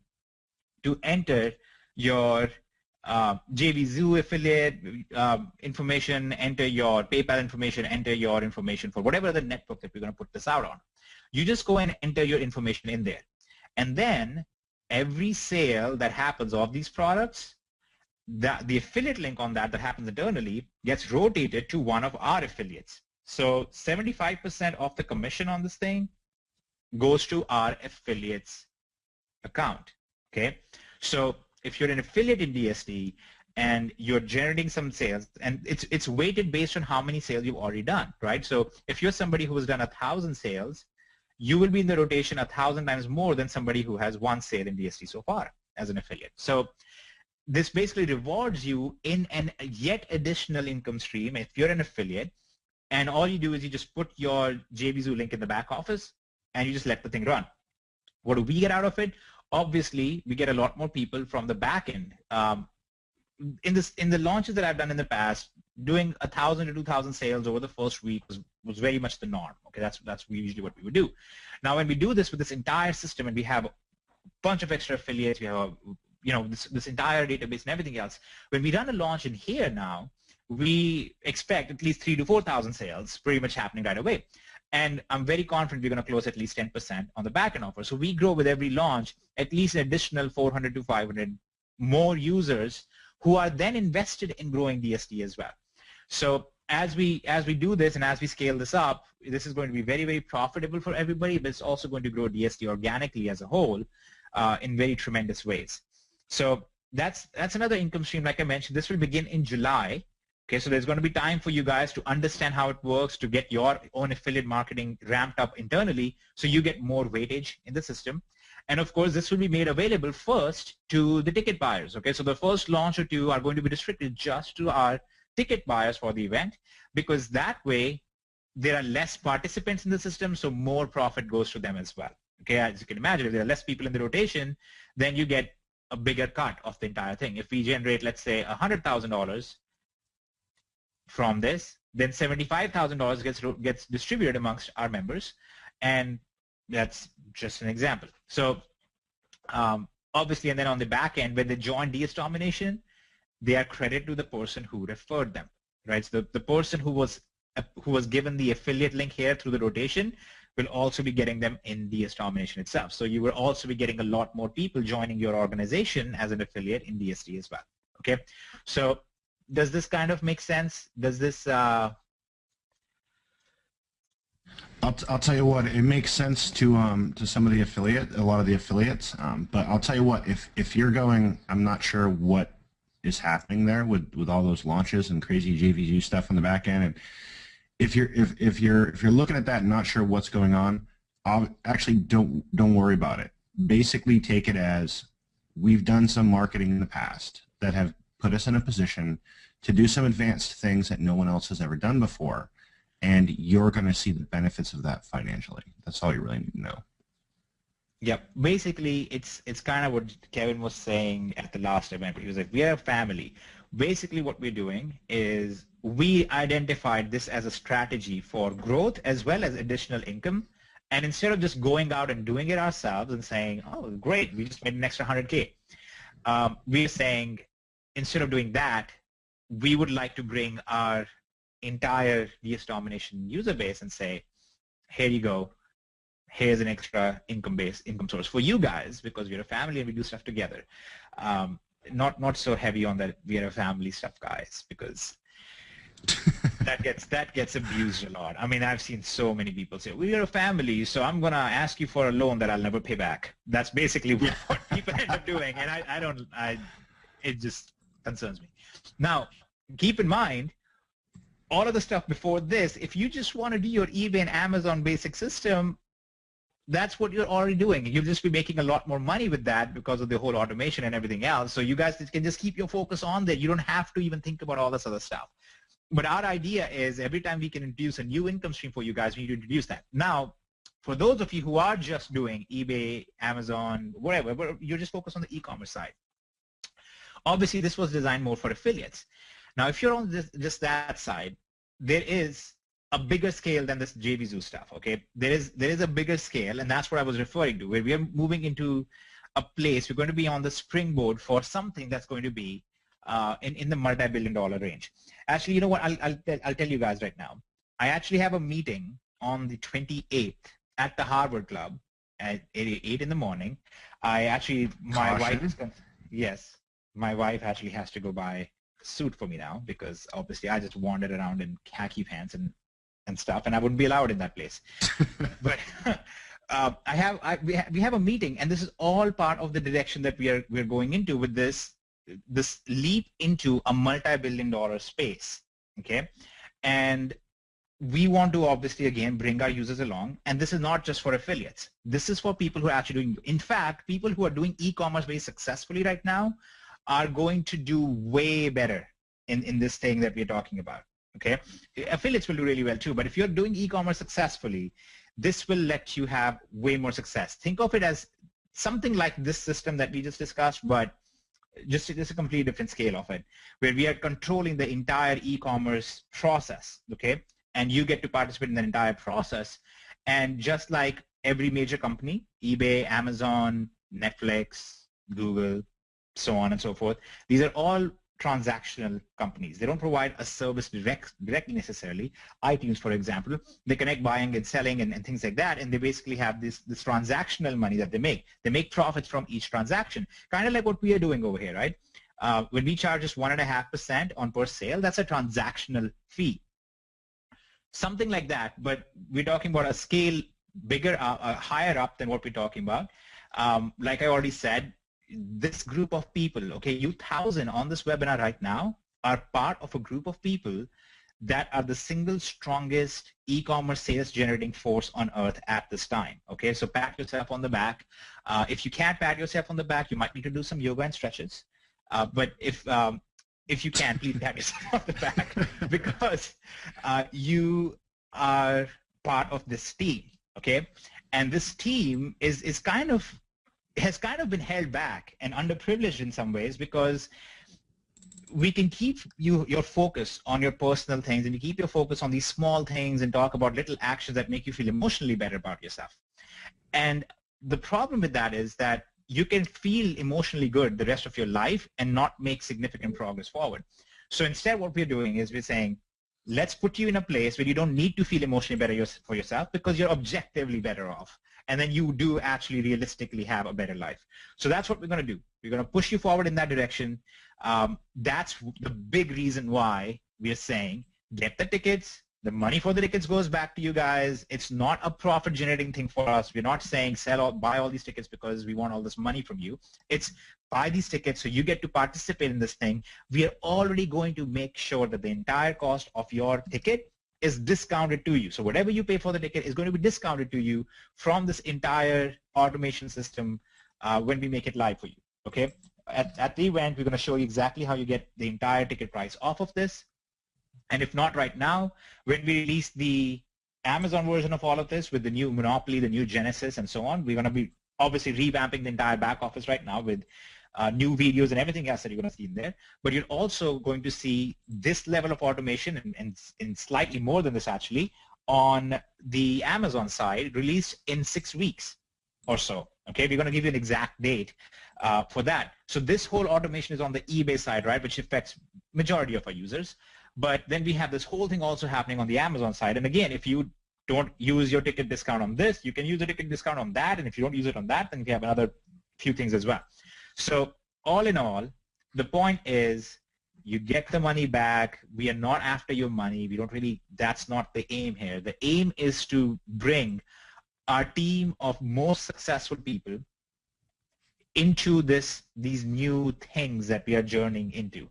A: to enter your JVZoo affiliate information, enter your PayPal information, enter your information for whatever the network that we're going to put this out on. You just go and enter your information in there. And then every sale that happens of these products, the affiliate link on that happens internally gets rotated to one of our affiliates. So 75% of the commission on this thing goes to our affiliates account. Okay, so if you're an affiliate in DSD and you're generating some sales, and it's weighted based on how many sales you've already done, right? So if you're somebody who has done 1,000 sales, you will be in the rotation 1,000 times more than somebody who has one sale in DSD so far as an affiliate. So this basically rewards you in an yet additional income stream if you're an affiliate, and all you do is you just put your JVZoo link in the back office and you just let the thing run. What do we get out of it? Obviously, we get a lot more people from the back end. In the launches that I've done in the past, doing 1,000 to 2,000 sales over the first week was very much the norm. Okay, that's usually what we would do. Now, when we do this with this entire system, and we have a bunch of extra affiliates, we have this entire database and everything else. When we run a launch in here now, we expect at least 3,000 to 4,000 sales pretty much happening right away. And I'm very confident we're going to close at least 10% on the back-end offer. So we grow with every launch at least an additional 400 to 500 more users who are then invested in growing DSD as well. So as we do this and as we scale this up, this is going to be very, very profitable for everybody, but it's also going to grow DSD organically as a whole in very tremendous ways. So that's another income stream. Like I mentioned, this will begin in July. Okay, so there's going to be time for you guys to understand how it works, to get your own affiliate marketing ramped up internally so you get more weightage in the system. And of course, this will be made available first to the ticket buyers. Okay, so the first launch or two are going to be restricted just to our ticket buyers for the event, because that way there are less participants in the system, so more profit goes to them as well. Okay, as you can imagine, if there are less people in the rotation, then you get a bigger cut of the entire thing. If we generate, let's say, $100,000 from this, then $75,000 gets distributed amongst our members, and that's just an example. So obviously, and then on the back end, when they join DS Domination, they are credited to the person who referred them, right? So the person who was given the affiliate link here through the rotation will also be getting them in DS Domination itself. So you will also be getting a lot more people joining your organization as an affiliate in DSD as well. Okay, so does this kind of make sense? Does this? I'll
B: tell you what, it makes sense to some of the a lot of the affiliates. But I'll tell you what, if you're going, I'm not sure what is happening there with all those launches and crazy JVG stuff on the back end. And if you're looking at that and not sure what's going on, actually don't worry about it. Basically, take it as we've done some marketing in the past that have put us in a position to do some advanced things that no one else has ever done before, and you're going to see the benefits of that financially. That's all you really need to know.
A: Yep. Basically, it's kind of what Kevin was saying at the last event. He was like, we are a family. Basically, what we're doing is we identified this as a strategy for growth as well as additional income. And instead of just going out and doing it ourselves and saying, oh, great, we just made an extra 100K, we're saying, instead of doing that, we would like to bring our entire DS Domination user base and say, here you go. Here's an extra income source for you guys, because we're a family and we do stuff together. Not so heavy on that we're a family stuff, guys, because that gets abused a lot. I mean, I've seen so many people say, we are a family, so I'm going to ask you for a loan that I'll never pay back. That's basically what people end up doing, and it just concerns me. Now, keep in mind, all of the stuff before this, if you just want to do your eBay and Amazon basic system, that's what you're already doing. You'll just be making a lot more money with that because of the whole automation and everything else. So you guys can just keep your focus on that. You don't have to even think about all this other stuff. But our idea is every time we can introduce a new income stream for you guys, we need to introduce that. Now, for those of you who are just doing eBay, Amazon, whatever, but you're just focused on the e-commerce side. Obviously, this was designed more for affiliates. Now, if you're on just that side, there is a bigger scale than this JVZoo stuff, okay? There is a bigger scale, and that's what I was referring to, where we are moving into a place, we're going to be on the springboard for something that's going to be in the multi-billion-dollar range. Actually, you know what? I'll tell you guys right now. I actually have a meeting on the 28th at the Harvard Club at 8 in the morning. My wife actually has to go buy a suit for me now, because obviously I just wandered around in khaki pants and stuff, and I wouldn't be allowed in that place. But we have a meeting, and this is all part of the direction that we're going into with this leap into a multi-billion-dollar space. Okay, and we want to obviously again bring our users along, and this is not just for affiliates. This is for people who are actually doing. In fact, people who are doing e-commerce very successfully right now are going to do way better in this thing that we're talking about. Okay, affiliates will do really well too, but if you're doing e-commerce successfully, this will let you have way more success. Think of it as something like this system that we just discussed, but just a completely different scale of it, where we are controlling the entire e-commerce process, okay? And you get to participate in the entire process. And just like every major company, eBay, Amazon, Netflix, Google, so on and so forth, these are all transactional companies. They don't provide a service directly necessarily. iTunes, for example, they connect buying and selling and things like that, and they basically have this transactional money that they make. They make profits from each transaction, kind of like what we are doing over here, right? When we charge just 1.5% on per sale, that's a transactional fee. Something like that, but we're talking about a scale bigger, higher up than what we're talking about. Like I already said, this group of people, okay, you 1,000 on this webinar right now, are part of a group of people that are the single strongest e-commerce sales generating force on earth at this time. Okay, so pat yourself on the back. If you can't pat yourself on the back, you might need to do some yoga and stretches. But if you can, please pat yourself on the back because you are part of this team. Okay, and this team has kind of been held back and underprivileged in some ways because we can keep your focus on your personal things, and you keep your focus on these small things and talk about little actions that make you feel emotionally better about yourself. And the problem with that is that you can feel emotionally good the rest of your life and not make significant progress forward. So instead what we're doing is we're saying, let's put you in a place where you don't need to feel emotionally better for yourself because you're objectively better off. And then you do actually realistically have a better life. So that's what we're going to do. We're going to push you forward in that direction. That's the big reason why we are saying get the tickets. The money for the tickets goes back to you guys. It's not a profit generating thing for us. We're not saying buy all these tickets because we want all this money from you. It's buy these tickets so you get to participate in this thing. We are already going to make sure that the entire cost of your ticket is discounted to you. So whatever you pay for the ticket is going to be discounted to you from this entire automation system when we make it live for you. Okay. At the event, we're going to show you exactly how you get the entire ticket price off of this. And if not right now, when we release the Amazon version of all of this with the new Monopoly, the new Genesis, and so on, we're going to be obviously revamping the entire back office right now with new videos and everything else that you're going to see in there. But you're also going to see this level of automation and slightly more than this actually on the Amazon side released in 6 weeks or so. Okay, we're going to give you an exact date for that. So this whole automation is on the eBay side, right, which affects majority of our users. But then we have this whole thing also happening on the Amazon side. And again, if you don't use your ticket discount on this, you can use a ticket discount on that. And if you don't use it on that, then we have another few things as well. So all in all, the point is you get the money back. We are not after your money. We don't really, that's not the aim here. The aim is to bring our team of most successful people into these new things that we are journeying into.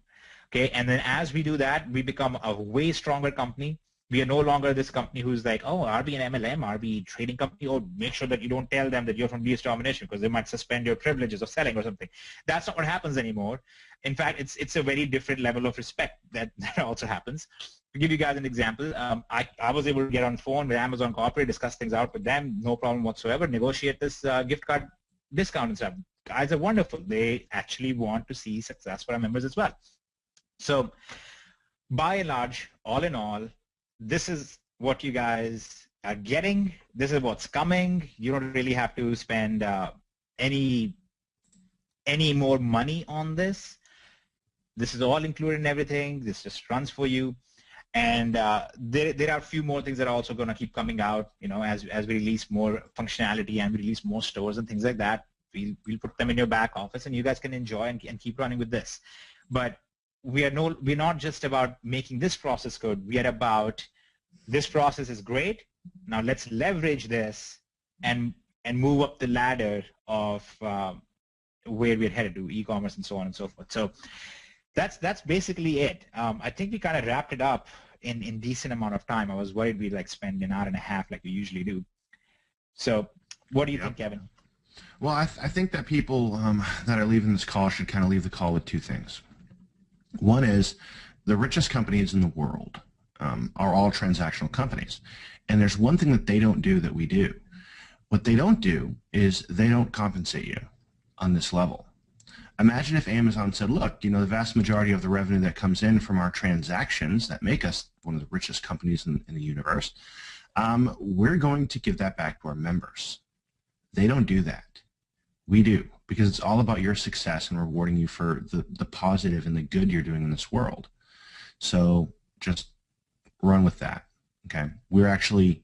A: Okay, and then as we do that, we become a way stronger company. We are no longer this company who's like, oh, are we an MLM? Are we a trading company? Oh, make sure that you don't tell them that you're from DS Domination because they might suspend your privileges of selling or something. That's not what happens anymore. In fact, it's a very different level of respect that also happens. To give you guys an example, I was able to get on the phone with Amazon Corporate, discuss things out with them, no problem whatsoever, negotiate this gift card discount and stuff. Guys are wonderful. They actually want to see success for our members as well. So by and large, all in all, this is what you guys are getting. This is what's coming. You don't really have to spend any more money on this. This is all included in everything. This just runs for you. And there are a few more things that are also going to keep coming out, you know, as we release more functionality and we release more stores and things like that. We'll put them in your back office and you guys can enjoy and keep running with this. But we're not just about making this process good. We are about this process is great. Now let's leverage this and move up the ladder of where we're headed to e-commerce and so on and so forth. So that's basically it. I think we kind of wrapped it up in decent amount of time. I was worried we'd like spend an hour and a half like we usually do. So what do you think, Kevin?
B: Well, I think that people that are leaving this call should kind of leave the call with two things. One is the richest companies in the world are all transactional companies. And there's one thing that they don't do that we do. What they don't do is they don't compensate you on this level. Imagine if Amazon said, look, you know, the vast majority of the revenue that comes in from our transactions that make us one of the richest companies in the universe, we're going to give that back to our members. They don't do that. We do, because it's all about your success and rewarding you for the positive and the good you're doing in this world. So just run with that, okay? We're actually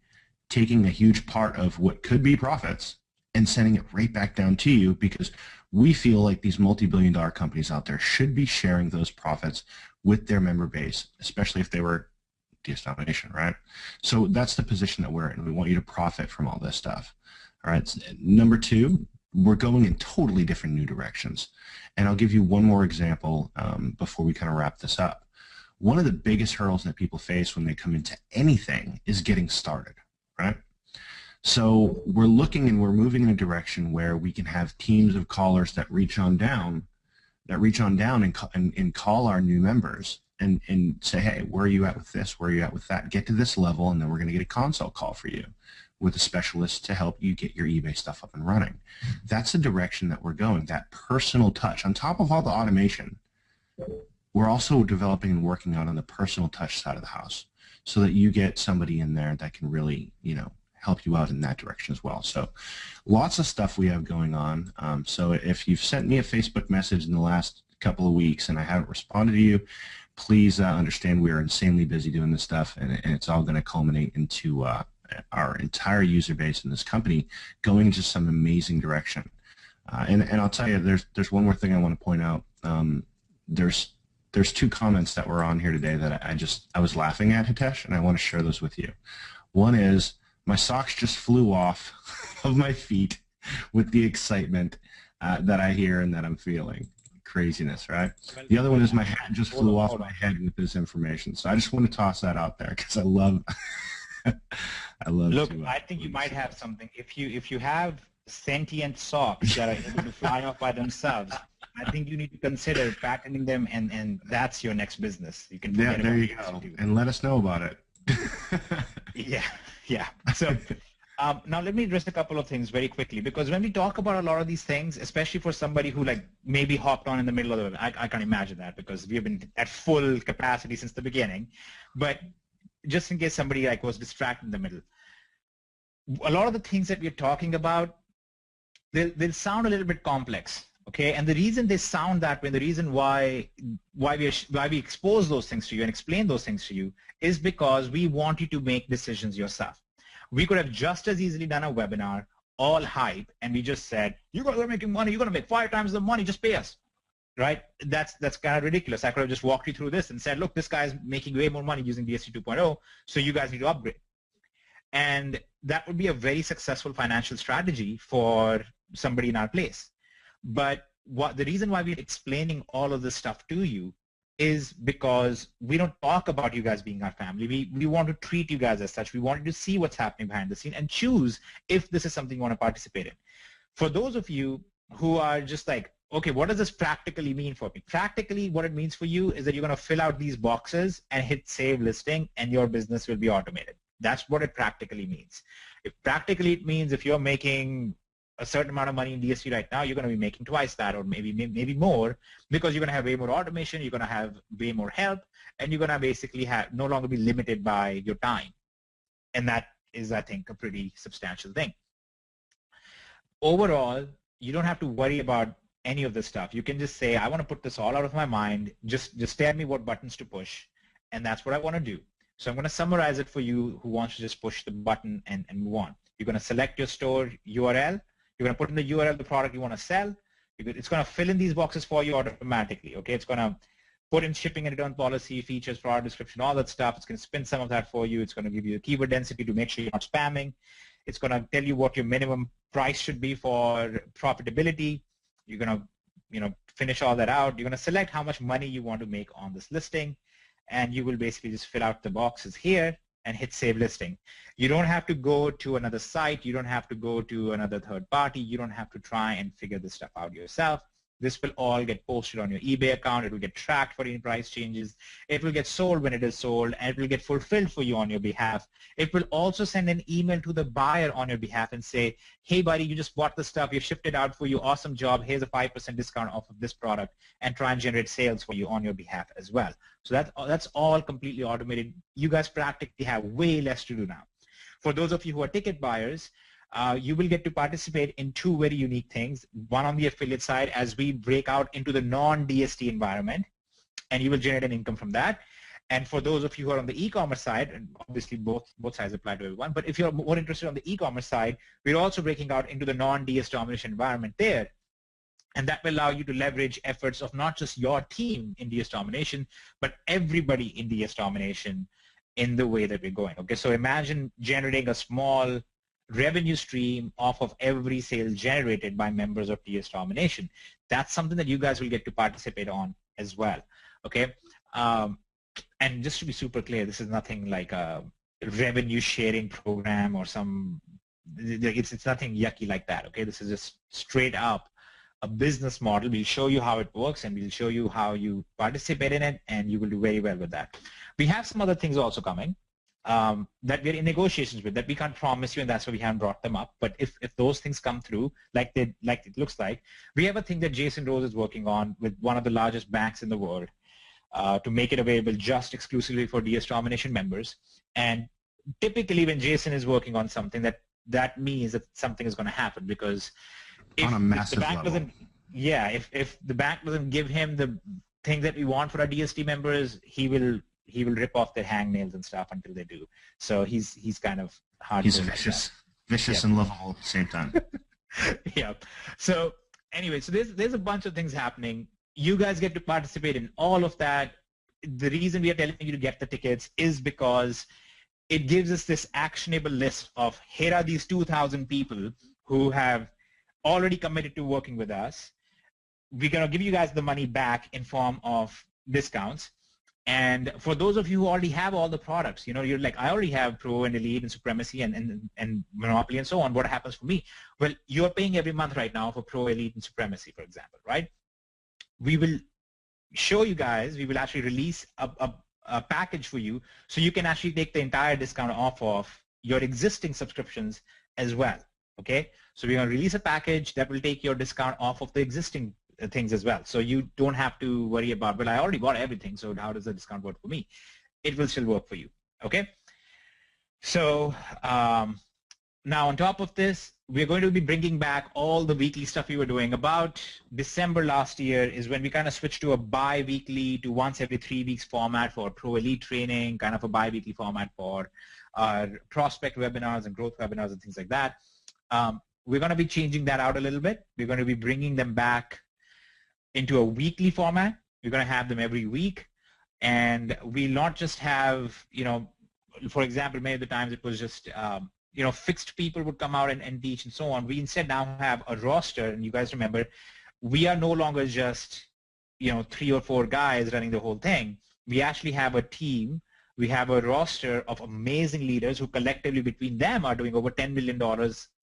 B: taking a huge part of what could be profits and sending it right back down to you because we feel like these multi-billion-dollar companies out there should be sharing those profits with their member base, especially if they were DS Domination, right? So that's the position that we're in. We want you to profit from all this stuff. All right, so number two, we're going in totally different new directions. And I'll give you one more example before we kind of wrap this up. one of the biggest hurdles that people face when they come into anything is getting started, right? So we're looking and we're moving in a direction where we can have teams of callers that reach on down and call our new members and say, hey, where are you at with this? Where are you at with that? Get to this level, and then we're going to get a consult call for you with a specialist to help you get your eBay stuff up and running. That's the direction that we're going, that personal touch. On top of all the automation, we're also developing and working out on the personal touch side of the house so that you get somebody in there that can really, help you out in that direction as well. So lots of stuff we have going on. So if you've sent me a Facebook message in the last couple of weeks and I haven't responded to you, please understand we are insanely busy doing this stuff, and it's all going to culminate into our entire user base in this company going into some amazing direction. And I'll tell you, there's one more thing I want to point out. There's two comments that were on here today that I was laughing at, Hitesh, and I want to share those with you. One is, my socks just flew off of my feet with the excitement that I hear and that I'm feeling. Craziness, right? The other one is, my hat just flew off my head with this information. So I just want to toss that out there because I love
A: Look, I think you might have something. If you have sentient socks that are able to fly off by themselves, I think you need to consider patenting them, and that's your next business. You can
B: there you go, and let us know about it.
A: Yeah. So now let me address a couple of things very quickly, because when we talk about a lot of these things, especially for somebody who maybe hopped on in the middle of the, I can't imagine that because we've been at full capacity since the beginning, but just in case somebody was distracted in the middle, a lot of the things that we're talking about, they'll sound a little bit complex. Okay, and the reason they sound that way, and the reason why we expose those things to you and explain those things to you is because we want you to make decisions yourself. We could have just as easily done a webinar, all hype, and we just said, you guys are making money, you're going to make 5 times the money, just pay us, right? That's kind of ridiculous. I could have just walked you through this and said, look, this guy's making way more money using DST 2.0, so you guys need to upgrade. And that would be a very successful financial strategy for somebody in our place. But the reason why we're explaining all of this stuff to you is because we don't talk about you guys being our family. We want to treat you guys as such. We want you to see what's happening behind the scene and choose if this is something you want to participate in. For those of you who are just like, okay, what does this practically mean for me? Practically, what it means for you is that you're going to fill out these boxes and hit save listing, and your business will be automated. That's what it practically means. If practically it means if you're making a certain amount of money in DST right now, you're going to be making twice that, or maybe more, because you're going to have way more automation, you're going to have way more help, and you're going to basically no longer be limited by your time. And that is, I think, a pretty substantial thing. Overall, you don't have to worry about any of this stuff. You can just say, I want to put this all out of my mind, just tell me what buttons to push, and that's what I want to do. So I'm going to summarize it for you who wants to just push the button and move on. You're going to select your store URL. You're going to put in the URL of the product you want to sell. It's going to fill in these boxes for you automatically. Okay, it's going to put in shipping and return policy, features, product description, all that stuff. It's going to spin some of that for you. It's going to give you a keyword density to make sure you're not spamming. It's going to tell you what your minimum price should be for profitability. You're going to, finish all that out. You're going to select how much money you want to make on this listing, and you will basically just fill out the boxes here and hit save listing. You don't have to go to another site. You don't have to go to another third party. You don't have to try and figure this stuff out yourself. This will all get posted on your eBay account. It will get tracked for any price changes. It will get sold when it is sold, and it will get fulfilled for you on your behalf. It will also send an email to the buyer on your behalf and say, hey, buddy, you just bought the stuff. We've shipped it out for you. Awesome job. Here's a 5% discount off of this product, and try and generate sales for you on your behalf as well. So that's all completely automated. You guys practically have way less to do now. For those of you who are ticket buyers, you will get to participate in 2 very unique things. One on the affiliate side, as we break out into the non-DST environment, and you will generate an income from that. And for those of you who are on the e-commerce side, and obviously both sides apply to everyone, but if you're more interested on the e-commerce side, we're also breaking out into the non-DS domination environment there. And that will allow you to leverage efforts of not just your team in DS domination, but everybody in DS domination in the way that we're going. Okay, so imagine generating a small revenue stream off of every sale generated by members of DS domination. That's something that you guys will get to participate on as well. Okay, and just to be super clear, this is nothing like a revenue sharing program or it's nothing yucky like that, okay? This is just straight up a business model. We'll show you how it works, and we'll show you how you participate in it, and you will do very well with that. We have some other things also coming that we're in negotiations with that we can't promise you, and that's why we haven't brought them up. But if those things come through, like it looks like, we have a thing that Jason Rose is working on with one of the largest banks in the world to make it available just exclusively for DS Domination members. And typically when Jason is working on something, that means that something is going to happen, because if the bank doesn't, if the bank doesn't give him the thing that we want for our DST members, he will rip off their hangnails and stuff until they do. So he's kind of hard.
B: He's vicious and lovable at the same time.
A: Yeah. So anyway, so there's a bunch of things happening. You guys get to participate in all of that. The reason we are telling you to get the tickets is because it gives us this actionable list of, here are these 2,000 people who have already committed to working with us. We're going to give you guys the money back in form of discounts. And for those of you who already have all the products, you're like, I already have Pro and Elite and Supremacy and Monopoly and so on. What happens for me? Well, you're paying every month right now for Pro, Elite, and Supremacy, for example, right? We will show you guys, we will actually release a package for you so you can actually take the entire discount off of your existing subscriptions as well, okay? So we're going to release a package that will take your discount off of the existing things as well. So you don't have to worry about, well, I already bought everything, so how does the discount work for me? It will still work for you, okay? So now on top of this, we're going to be bringing back all the weekly stuff we were doing. About December last year is when we kind of switched to a bi-weekly to once every 3 weeks format for Pro Elite training, kind of a bi-weekly format for our prospect webinars and growth webinars and things like that. We're going to be changing that out a little bit. We're going to be bringing them back into a weekly format. We're going to have them every week. And we'll not just have, for example, many of the times it was just, fixed people would come out and teach and so on. We instead now have a roster, and you guys remember, we are no longer just, 3 or 4 guys running the whole thing. We actually have a team. We have a roster of amazing leaders who collectively between them are doing over $10 million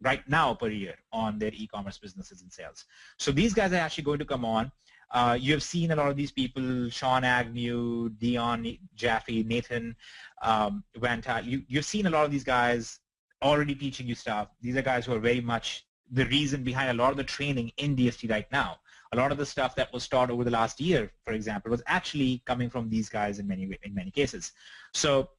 A: right now per year on their e-commerce businesses and sales. So these guys are actually going to come on. You have seen a lot of these people, Sean Agnew, Dion Jaffe, Nathan Vanta. You've seen a lot of these guys already teaching you stuff. These are guys who are very much the reason behind a lot of the training in DST right now. A lot of the stuff that was taught over the last year, for example, was actually coming from these guys in many cases. So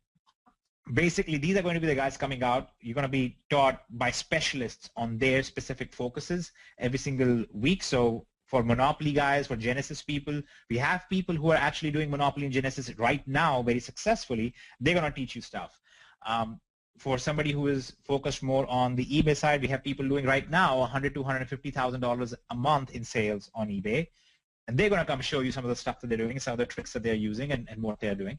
A: basically, these are going to be the guys coming out. You're going to be taught by specialists on their specific focuses every single week. So for Monopoly guys, for Genesis people, we have people who are actually doing Monopoly and Genesis right now very successfully. They're going to teach you stuff. For somebody who is focused more on the eBay side, we have people doing right now $100,000 to $150,000 a month in sales on eBay. And they're going to come show you some of the stuff that they're doing, some of the tricks that they're using and what they're doing,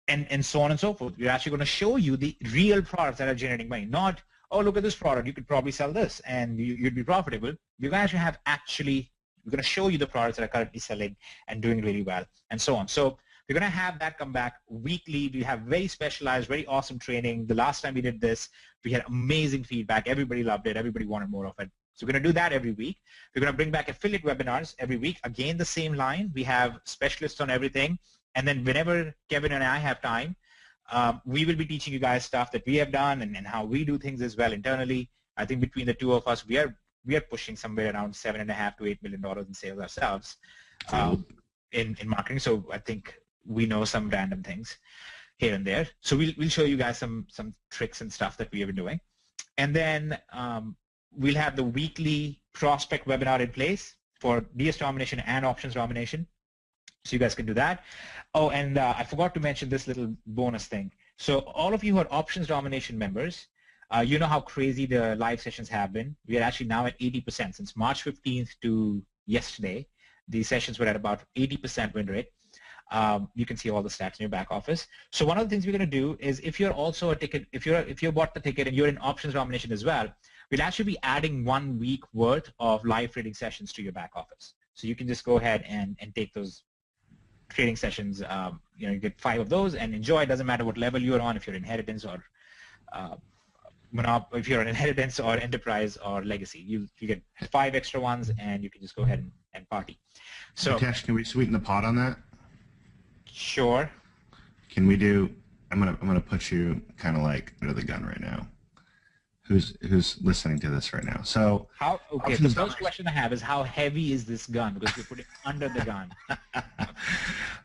A: and so on and so forth. We're actually going to show you the real products that are generating money, not, oh, look at this product, you could probably sell this and you'd be profitable. We're going to actually we're going to show you the products that are currently selling and doing really well and so on. So we're going to have that come back weekly. We have very specialized, very awesome training. The last time we did this, we had amazing feedback. Everybody loved it. Everybody wanted more of it. So we're going to do that every week. We're going to bring back affiliate webinars every week. Again, the same line. We have specialists on everything. And then whenever Kevin and I have time, we will be teaching you guys stuff that we have done and how we do things as well internally. I think between the two of us, we are pushing somewhere around $7.5 to $8 million in sales ourselves in marketing. So I think we know some random things here and there. So we'll show you guys some tricks and stuff that we have been doing. And then we'll have the weekly prospect webinar in place for DS domination and options domination. So you guys can do that. Oh, and I forgot to mention this little bonus thing. So all of you who are options domination members, you know how crazy the live sessions have been. We are actually now at 80% since March 15th to yesterday. These sessions were at about 80% win rate. You can see all the stats in your back office. So one of the things we're going to do is, if you're also a ticket, if you bought the ticket and you're in options domination as well, we'll actually be adding 1 week worth of live trading sessions to your back office. So you can just go ahead and take those trading sessions you get 5 of those and enjoy. It doesn't matter what level you're on, if you're inheritance or if you're an inheritance or enterprise or legacy. You get 5 extra ones, and you can just go ahead and party. So,
B: Hitesh, can we sweeten the pot on that?
A: Sure.
B: Can we do? I'm gonna put you kind of like under the gun right now. Who's listening to this right now? So
A: okay, the first question I have is, how heavy is this gun? Because we put it under the gun.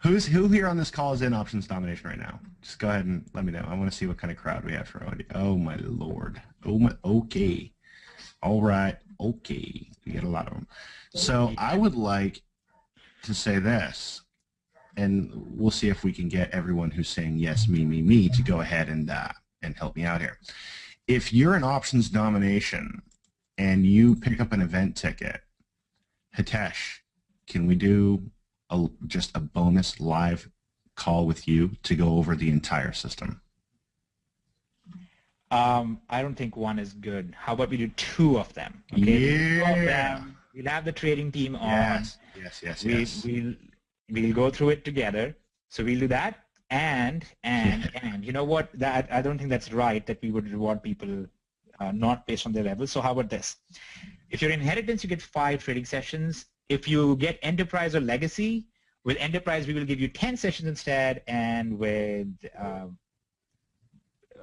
B: Who here on this call is in options domination right now? Just go ahead and let me know. I want to see what kind of crowd we have for audio. Oh my lord. Oh my. Okay. All right. Okay. We get a lot of them. So I would like to say this, and we'll see if we can get everyone who's saying yes, me, to go ahead and help me out here. If you're in options domination and you pick up an event ticket, Hitesh, can we do just a bonus live call with you to go over the entire system?
A: I don't think one is good. How about we do 2 of them? Okay?
B: Yeah.
A: 2 of them. We'll have the trading team on.
B: Yes.
A: We'll go through it together. So we'll do that. And you know what? That I don't think that's right, that we would reward people not based on their level. So how about this? If you're inheritance, you get 5 trading sessions. If you get enterprise or legacy, with enterprise we will give you 10 sessions instead, and with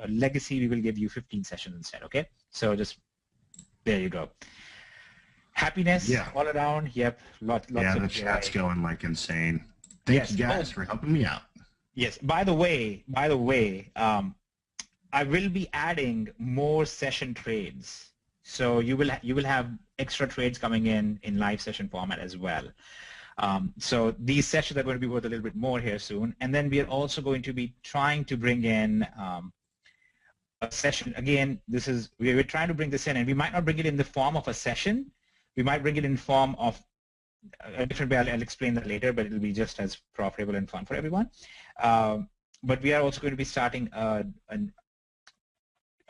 A: legacy we will give you 15 sessions instead. Okay? So just there you go. Happiness all around. Yep. Lots of
B: the chat's going like insane. Thank you guys for helping me out.
A: Yes. By the way, I will be adding more session trades. So you will have extra trades coming in live session format as well. So these sessions are going to be worth a little bit more here soon. And then we are also going to be trying to bring in a session. Again, we're trying to bring this in, and we might not bring it in the form of a session. We might bring it in form of a different way. I'll explain that later, but it'll be just as profitable and fun for everyone. But we are also going to be starting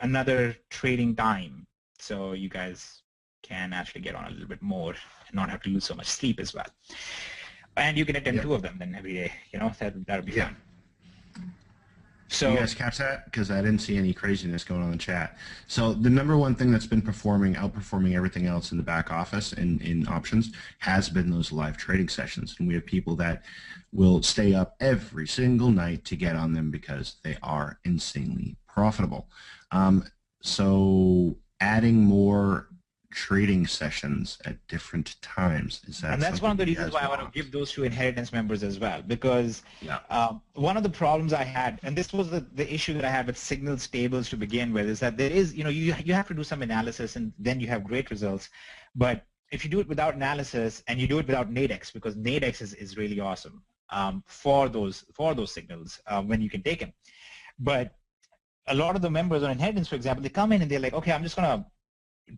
A: another trading time, so you guys can actually get on a little bit more and not have to lose so much sleep as well. And you can attend 2 of them then every day. That'll be fun. So
B: you guys catch that? Because I didn't see any craziness going on in the chat. So the number one thing that's been outperforming everything else in the back office and in options has been those live trading sessions. And we have people that will stay up every single night to get on them because they are insanely profitable. So adding more trading sessions at different times, and
A: that's one of the reasons why I want to give those to inheritance members as well, because one of the problems I had, and this was the issue that I had with signals tables to begin with, is that there is, you have to do some analysis and then you have great results, but if you do it without analysis and you do it without Nadex, because Nadex is really awesome for those signals when you can take them. But a lot of the members on inheritance, for example, they come in and they're like, okay, I'm just going to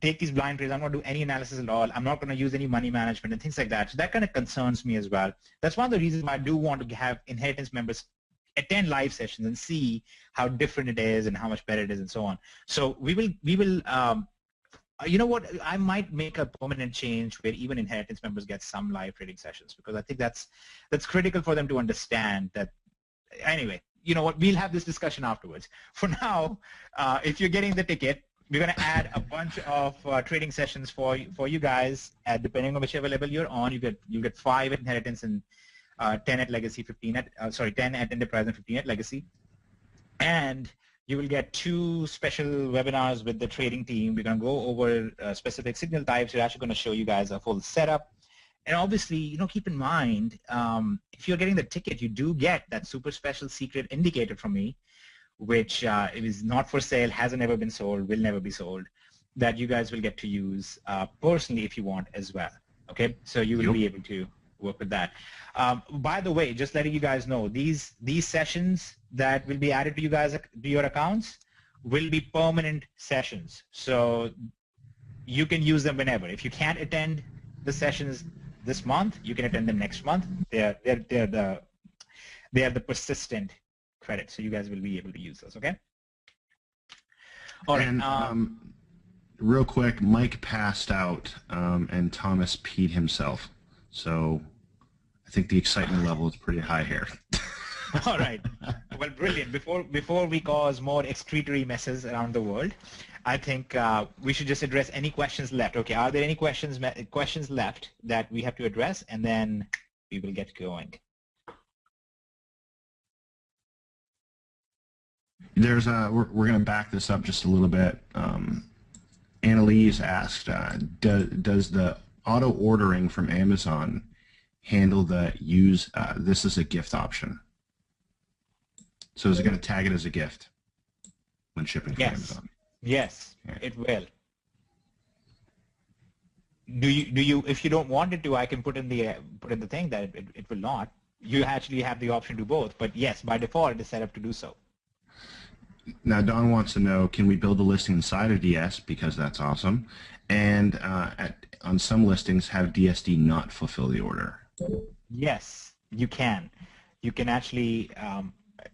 A: take these blind trades. I'm not going to do any analysis at all. I'm not going to use any money management and things like that. So that kind of concerns me as well. That's one of the reasons why I do want to have inheritance members attend live sessions and see how different it is and how much better it is and so on. So we will you know what, I might make a permanent change where even inheritance members get some live trading sessions, because I think that's critical for them to understand that. Anyway, you know what, we'll have this discussion afterwards. For now, if you're getting the ticket, we're going to add a bunch of trading sessions for you guys. Depending on whichever level you're on, you get 5 at inheritance and 10 at legacy, 10 at enterprise and 15 at legacy. And you will get 2 special webinars with the trading team. We're going to go over specific signal types. We're actually going to show you guys a full setup. And obviously, keep in mind, if you're getting the ticket, you do get that super special secret indicator from me, which it is not for sale, hasn't ever been sold, will never be sold, that you guys will get to use personally if you want as well. Okay, so you will be able to work with that. By the way, just letting you guys know, these sessions that will be added to you guys, to your accounts, will be permanent sessions. So you can use them whenever. If you can't attend the sessions this month, you can attend them next month. They are the persistent credit, so you guys will be able to use those. Okay. All right.
B: And real quick, Mike passed out, and Thomas peed himself. So I think the excitement level is pretty high here.
A: All right. Well, brilliant. Before we cause more excretory messes around the world, I think we should just address any questions left. Okay, are there any questions left that we have to address, and then we will get going.
B: There's we're going to back this up just a little bit. Annalise asked, does the auto ordering from Amazon handle the use this as a gift option? So is it going to tag it as a gift when shipping from Amazon?
A: Yes,
B: yeah.
A: It will. Do you if you don't want it to, I can put in the thing that it will not. You actually have the option to do both, but yes, by default it is set up to do so.
B: Now Don wants to know, can we build a listing inside of DS, because that's awesome, and on some listings have DSD not fulfill the order?
A: Yes, you can. You can actually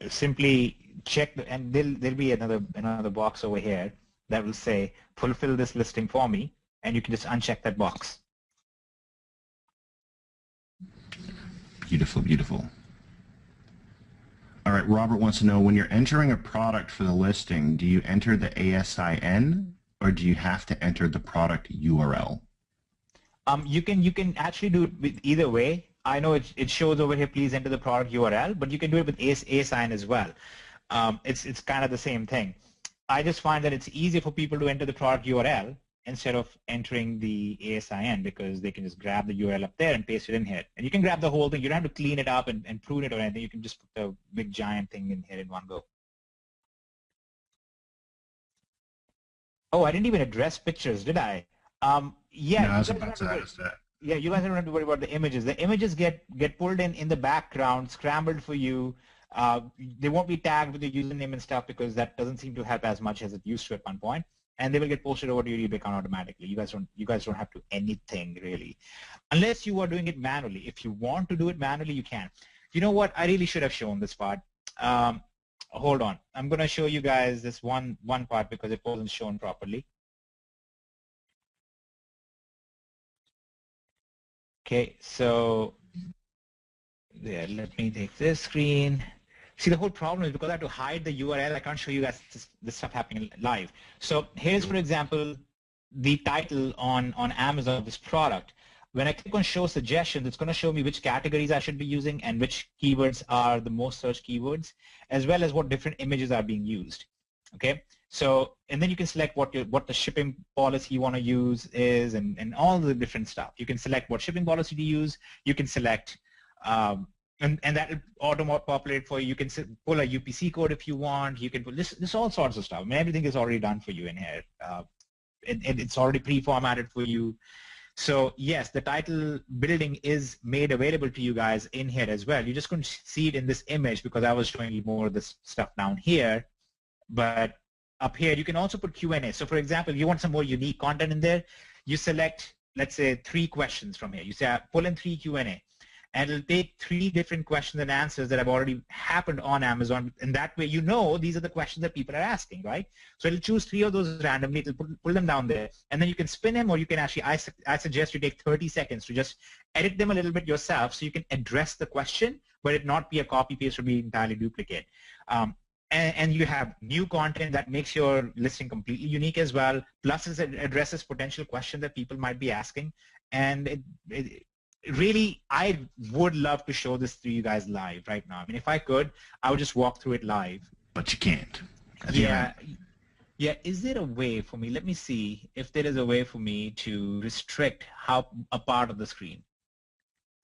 A: simply check, and there'll be another box over here that will say fulfill this listing for me, and you can just uncheck that box.
B: Beautiful, beautiful. All right, Robert wants to know, when you're entering a product for the listing, do you enter the ASIN or do you have to enter the product URL?
A: You can actually do it with either way. I know it shows over here, please enter the product URL, but you can do it with ASIN as well. It's kind of the same thing. I just find that it's easier for people to enter the product URL instead of entering the ASIN, because they can just grab the URL up there and paste it in here. And you can grab the whole thing. You don't have to clean it up and prune it or anything. You can just put the big giant thing in here in one go. Oh, I didn't even address pictures, did I? Yeah.
B: No, I was about to ask that.
A: Yeah, you guys don't have to worry about the images. The images get pulled in the background, scrambled for you. They won't be tagged with your username and stuff, because that doesn't seem to help as much as it used to at one point. And they will get posted over to your eBay account automatically. You guys don't have to do anything really, unless you are doing it manually. If you want to do it manually, you can. You know what? I really should have shown this part. Hold on. I'm going to show you guys this one part because it wasn't shown properly. Okay, so there. Let me take this screen. See, the whole problem is because I have to hide the URL, I can't show you guys this stuff happening live. So here's, for example, the title on Amazon of this product. When I click on show suggestions, it's going to show me which categories I should be using and which keywords are the most searched keywords, as well as what different images are being used. Okay, so, and then you can select what the shipping policy you want to use is, and all the different stuff. You can select what shipping policy to use. You can select and that will auto-populate for you. You can pull a UPC code if you want. You can pull this all sorts of stuff. I mean, everything is already done for you in here. It's already pre-formatted for you. So yes, the title building is made available to you guys in here as well. You're just going to see it in this image because I was showing you more of this stuff down here. But up here, you can also put Q&A. So for example, if you want some more unique content in there, you select, let's say, 3 questions from here. You say, pull in 3 Q&A. And it'll take 3 different questions and answers that have already happened on Amazon. And that way, you know, these are the questions that people are asking, right? So it'll choose 3 of those randomly. It'll pull them down there. And then you can spin them, or you can actually, I suggest you take 30 seconds to just edit them a little bit yourself so you can address the question, but it not be a copy paste or be entirely duplicate. And you have new content that makes your listing completely unique as well. Plus, it addresses potential questions that people might be asking. And really, I would love to show this to you guys live right now. I mean, if I could, I would just walk through it live.
B: But you can't.
A: Yeah. Yeah. Is there a way for me? Let me see if there is a way for me to restrict a part of the screen.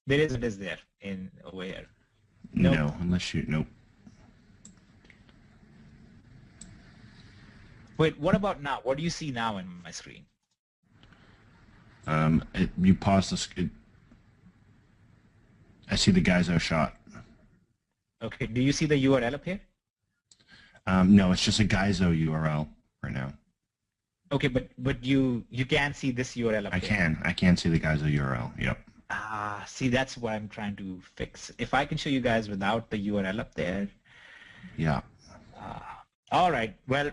A: There is. It is there in over here.
B: Nope. No, unless you nope.
A: Wait. What about now? What do you see now in my screen?
B: You pause the screen. I see the Geyso shot.
A: Okay. Do you see the URL up here?
B: No, it's just a Geyso URL right now.
A: Okay, but you can see this URL up here.
B: I can see the Geyso URL. Yep.
A: See, that's what I'm trying to fix. If I can show you guys without the URL up there.
B: Yeah.
A: All right. Well,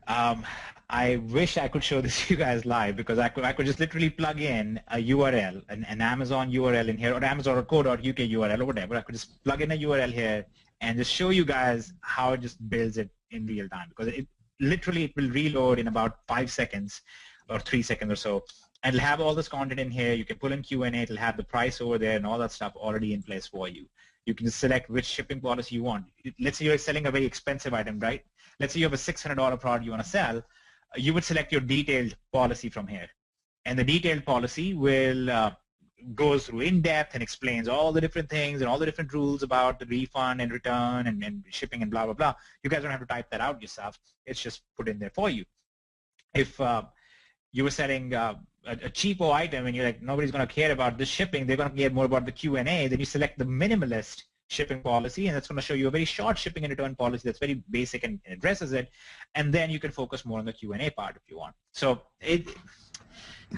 A: I I wish I could show this to you guys live, because I could just literally plug in a URL, an Amazon URL in here, or Amazon or co.uk URL or whatever. I could just plug in a URL here and just show you guys how it just builds it in real time, because it will reload in about 5 seconds or 3 seconds or so. And it'll have all this content in here. You can pull in Q&A. It'll have the price over there and all that stuff already in place for you. You can just select which shipping policy you want. Let's say you're selling a very expensive item, right? Let's say you have a $600 product you want to sell. You would select your detailed policy from here. And the detailed policy will goes through in depth and explains all the different things and all the different rules about the refund and return and shipping and blah, blah, blah. You guys don't have to type that out yourself. It's just put in there for you. If you were selling a cheapo item and you're like, nobody's going to care about this shipping, they're going to care more about the Q&A, then you select the minimalist shipping policy, and that's going to show you a very short shipping and return policy that's very basic and addresses it, and then you can focus more on the Q&A part if you want. So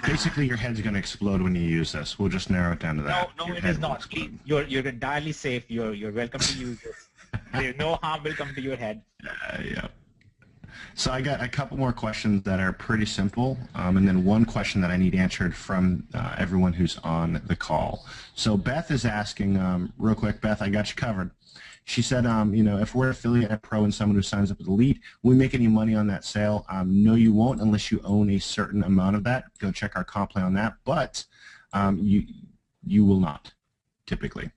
B: basically your head's going to explode when you use this. We'll just narrow it down to that.
A: No, it is not. You're entirely safe. You're welcome to use this. There's no harm will come to your head.
B: Yeah. So I got a couple more questions that are pretty simple, and then one question that I need answered from everyone who's on the call. So Beth is asking, real quick, Beth, I got you covered. She said, if we're affiliate pro and someone who signs up with Elite, will we make any money on that sale? No, you won't unless you own a certain amount of that. Go check our comp plan on that, but you will not, typically.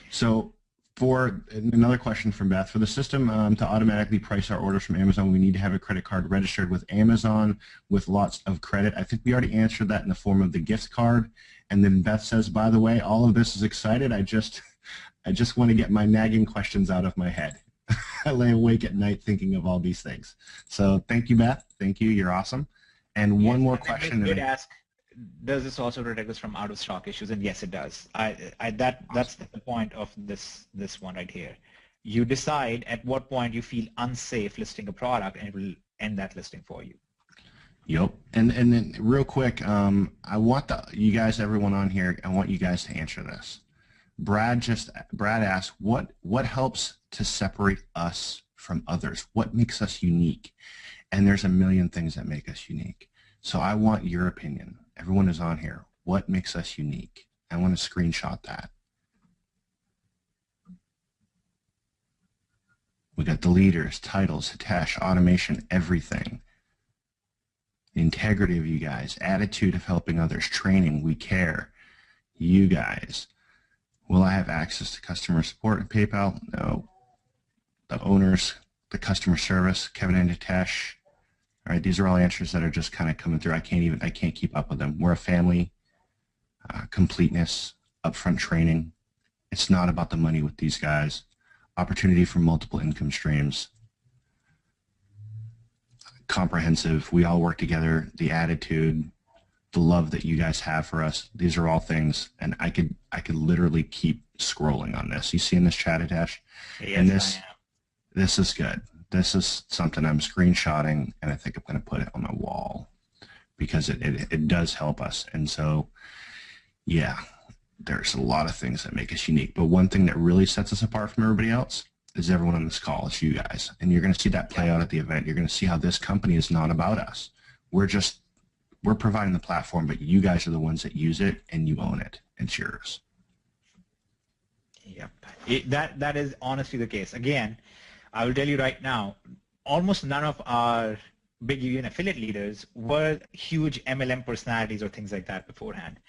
B: So for another question from Beth, for the system to automatically price our orders from Amazon, we need to have a credit card registered with Amazon with lots of credit. I think we already answered that in the form of the gift card. And then Beth says, by the way, all of this is excited. I just want to get my nagging questions out of my head. I lay awake at night thinking of all these things. So thank you, Beth. Thank you. You're awesome. And one more question.
A: Did ask, does this also protect us from out of stock issues? And yes, it does. That's the point of this one right here. You decide at what point you feel unsafe listing a product, and it will end that listing for you.
B: Yep. And then real quick, I want you guys, everyone on here, I want you guys to answer this. Brad asked, what helps to separate us from others? What makes us unique? And there's a million things that make us unique. So I want your opinion. Everyone is on here. What makes us unique? I want to screenshot that. We got the leaders, titles, Hitesh, automation, everything. The integrity of you guys, attitude of helping others, training, we care. You guys. Will I have access to customer support and PayPal? No. The owners, the customer service, Kevin and Hitesh. All right, these are all answers that are just kind of coming through. I can't keep up with them. We're a family, completeness, upfront training. It's not about the money with these guys. Opportunity for multiple income streams. Comprehensive, we all work together, the attitude, the love that you guys have for us. These are all things, and I could literally keep scrolling on this. You see in this chat, Hitesh?
A: Yes,
B: and this is good. This is something I'm screenshotting, and I think I'm going to put it on my wall because it does help us. And so, yeah, there's a lot of things that make us unique. But one thing that really sets us apart from everybody else is everyone on this call. It's you guys. And you're going to see that play out at the event. You're going to see how this company is not about us. We're providing the platform, but you guys are the ones that use it, and you own it. It's yours.
A: Yep. That is honestly the case. Again, I will tell you right now, almost none of our big union affiliate leaders were huge MLM personalities or things like that beforehand.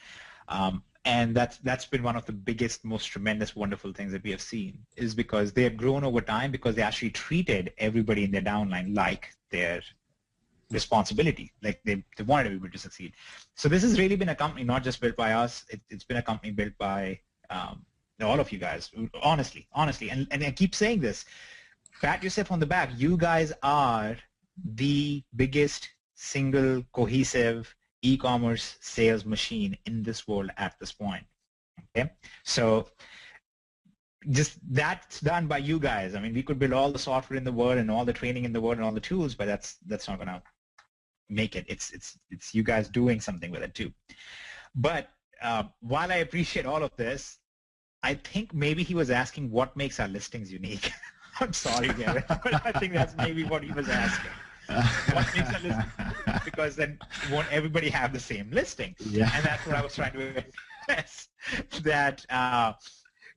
A: And that's been one of the biggest, most tremendous, wonderful things that we have seen, is because they have grown over time because they actually treated everybody in their downline like their responsibility, like they wanted everybody to succeed. So this has really been a company not just built by us, it's been a company built by all of you guys, honestly. And I keep saying this, pat yourself on the back. You guys are the biggest single cohesive e-commerce sales machine in this world at this point. Okay, so just that's done by you guys. I mean, we could build all the software in the world and all the training in the world and all the tools, but that's not going to make it. It's you guys doing something with it too. But while I appreciate all of this, I think maybe he was asking what makes our listings unique. I'm sorry, Gavin, but I think that's maybe what he was asking. What makes our listings unique? because then won't everybody have the same listing?
B: Yeah.
A: And that's what I was trying to express, that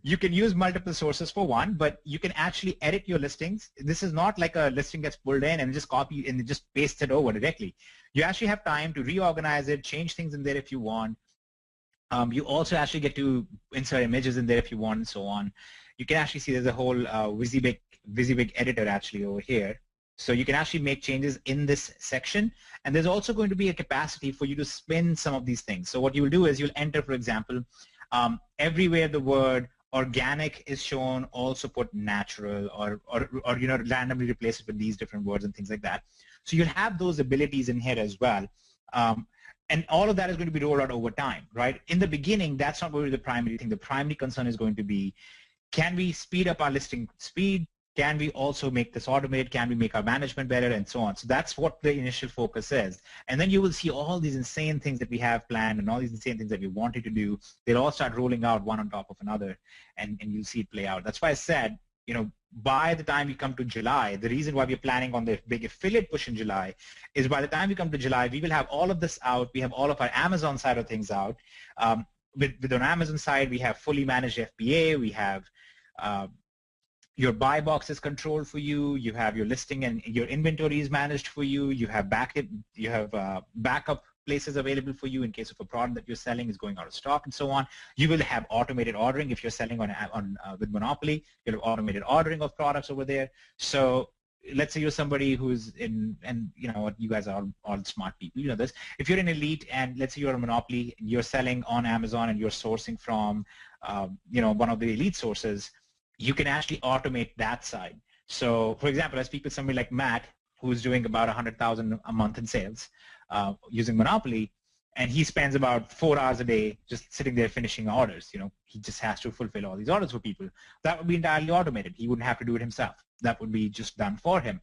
A: you can use multiple sources for one, but you can actually edit your listings. This is not like a listing gets pulled in and just copy and just paste it over directly. You actually have time to reorganize it, change things in there if you want. You also actually get to insert images in there if you want, and so on. You can actually see there's a whole VisiBig editor actually over here. So you can actually make changes in this section, and there's also going to be a capacity for you to spin some of these things. So what you'll do is you'll enter, for example, everywhere the word organic is shown, also put natural, or randomly replace it with these different words and things like that. So you'll have those abilities in here as well. And all of that is going to be rolled out over time, right? In the beginning, that's not going to be the primary thing. The primary concern is going to be, can we speed up our listing speed? Can we also make this automated? Can we make our management better, and so on? So that's what the initial focus is. And then you will see all these insane things that we have planned and all these insane things that we wanted to do. They'll all start rolling out one on top of another, and you'll see it play out. That's why I said, by the time we come to July, the reason why we're planning on the big affiliate push in July is by the time we come to July, we will have all of this out. We have all of our Amazon side of things out. With on Amazon side, we have fully managed FBA. We have your buy box is controlled for you. You have your listing and your inventory is managed for you. You have backup places available for you in case of a product that you're selling is going out of stock, and so on. You will have automated ordering if you're selling with Monopoly. You'll have automated ordering of products over there. So let's say you're somebody who's in, and you guys are all smart people, you know this. If you're an elite and let's say you're a Monopoly, you're selling on Amazon and you're sourcing from one of the elite sources, you can actually automate that side. So for example, I speak with somebody like Matt, who's doing about 100,000 a month in sales using Monopoly, and he spends about 4 hours a day just sitting there finishing orders. He just has to fulfill all these orders for people. That would be entirely automated. He wouldn't have to do it himself. That would be just done for him.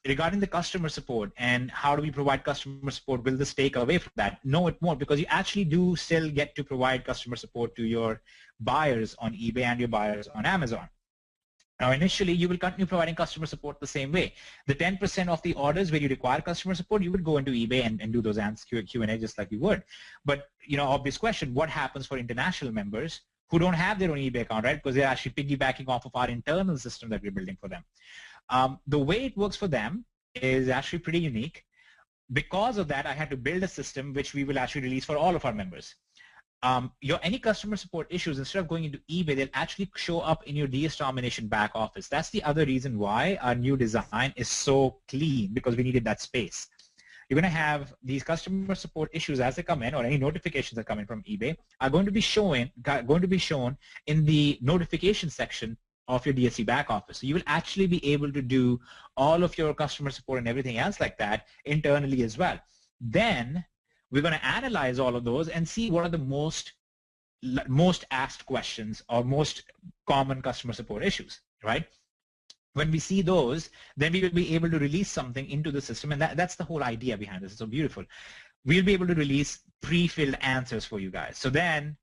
A: Regarding the customer support and how do we provide customer support, will this take away from that? No, it won't, because you actually do still get to provide customer support to your buyers on eBay and your buyers on Amazon. Now, initially, you will continue providing customer support the same way. The 10% of the orders where you require customer support, you would go into eBay and do those Q&A just like you would. But, obvious question, what happens for international members who don't have their own eBay account, right? Because they're actually piggybacking off of our internal system that we're building for them. The way it works for them is actually pretty unique. Because of that, I had to build a system which we will actually release for all of our members. Any customer support issues, instead of going into eBay, they'll actually show up in your DS Domination back office. That's the other reason why our new design is so clean, because we needed that space. You're going to have these customer support issues as they come in, or any notifications that come in from eBay are going to be shown in the notification section of your DSC back office. So you will actually be able to do all of your customer support and everything else like that internally as well. Then we're going to analyze all of those and see what are the most asked questions or most common customer support issues, right? When we see those, then we will be able to release something into the system, and that's the whole idea behind this. It's so beautiful. We'll be able to release pre-filled answers for you guys. So then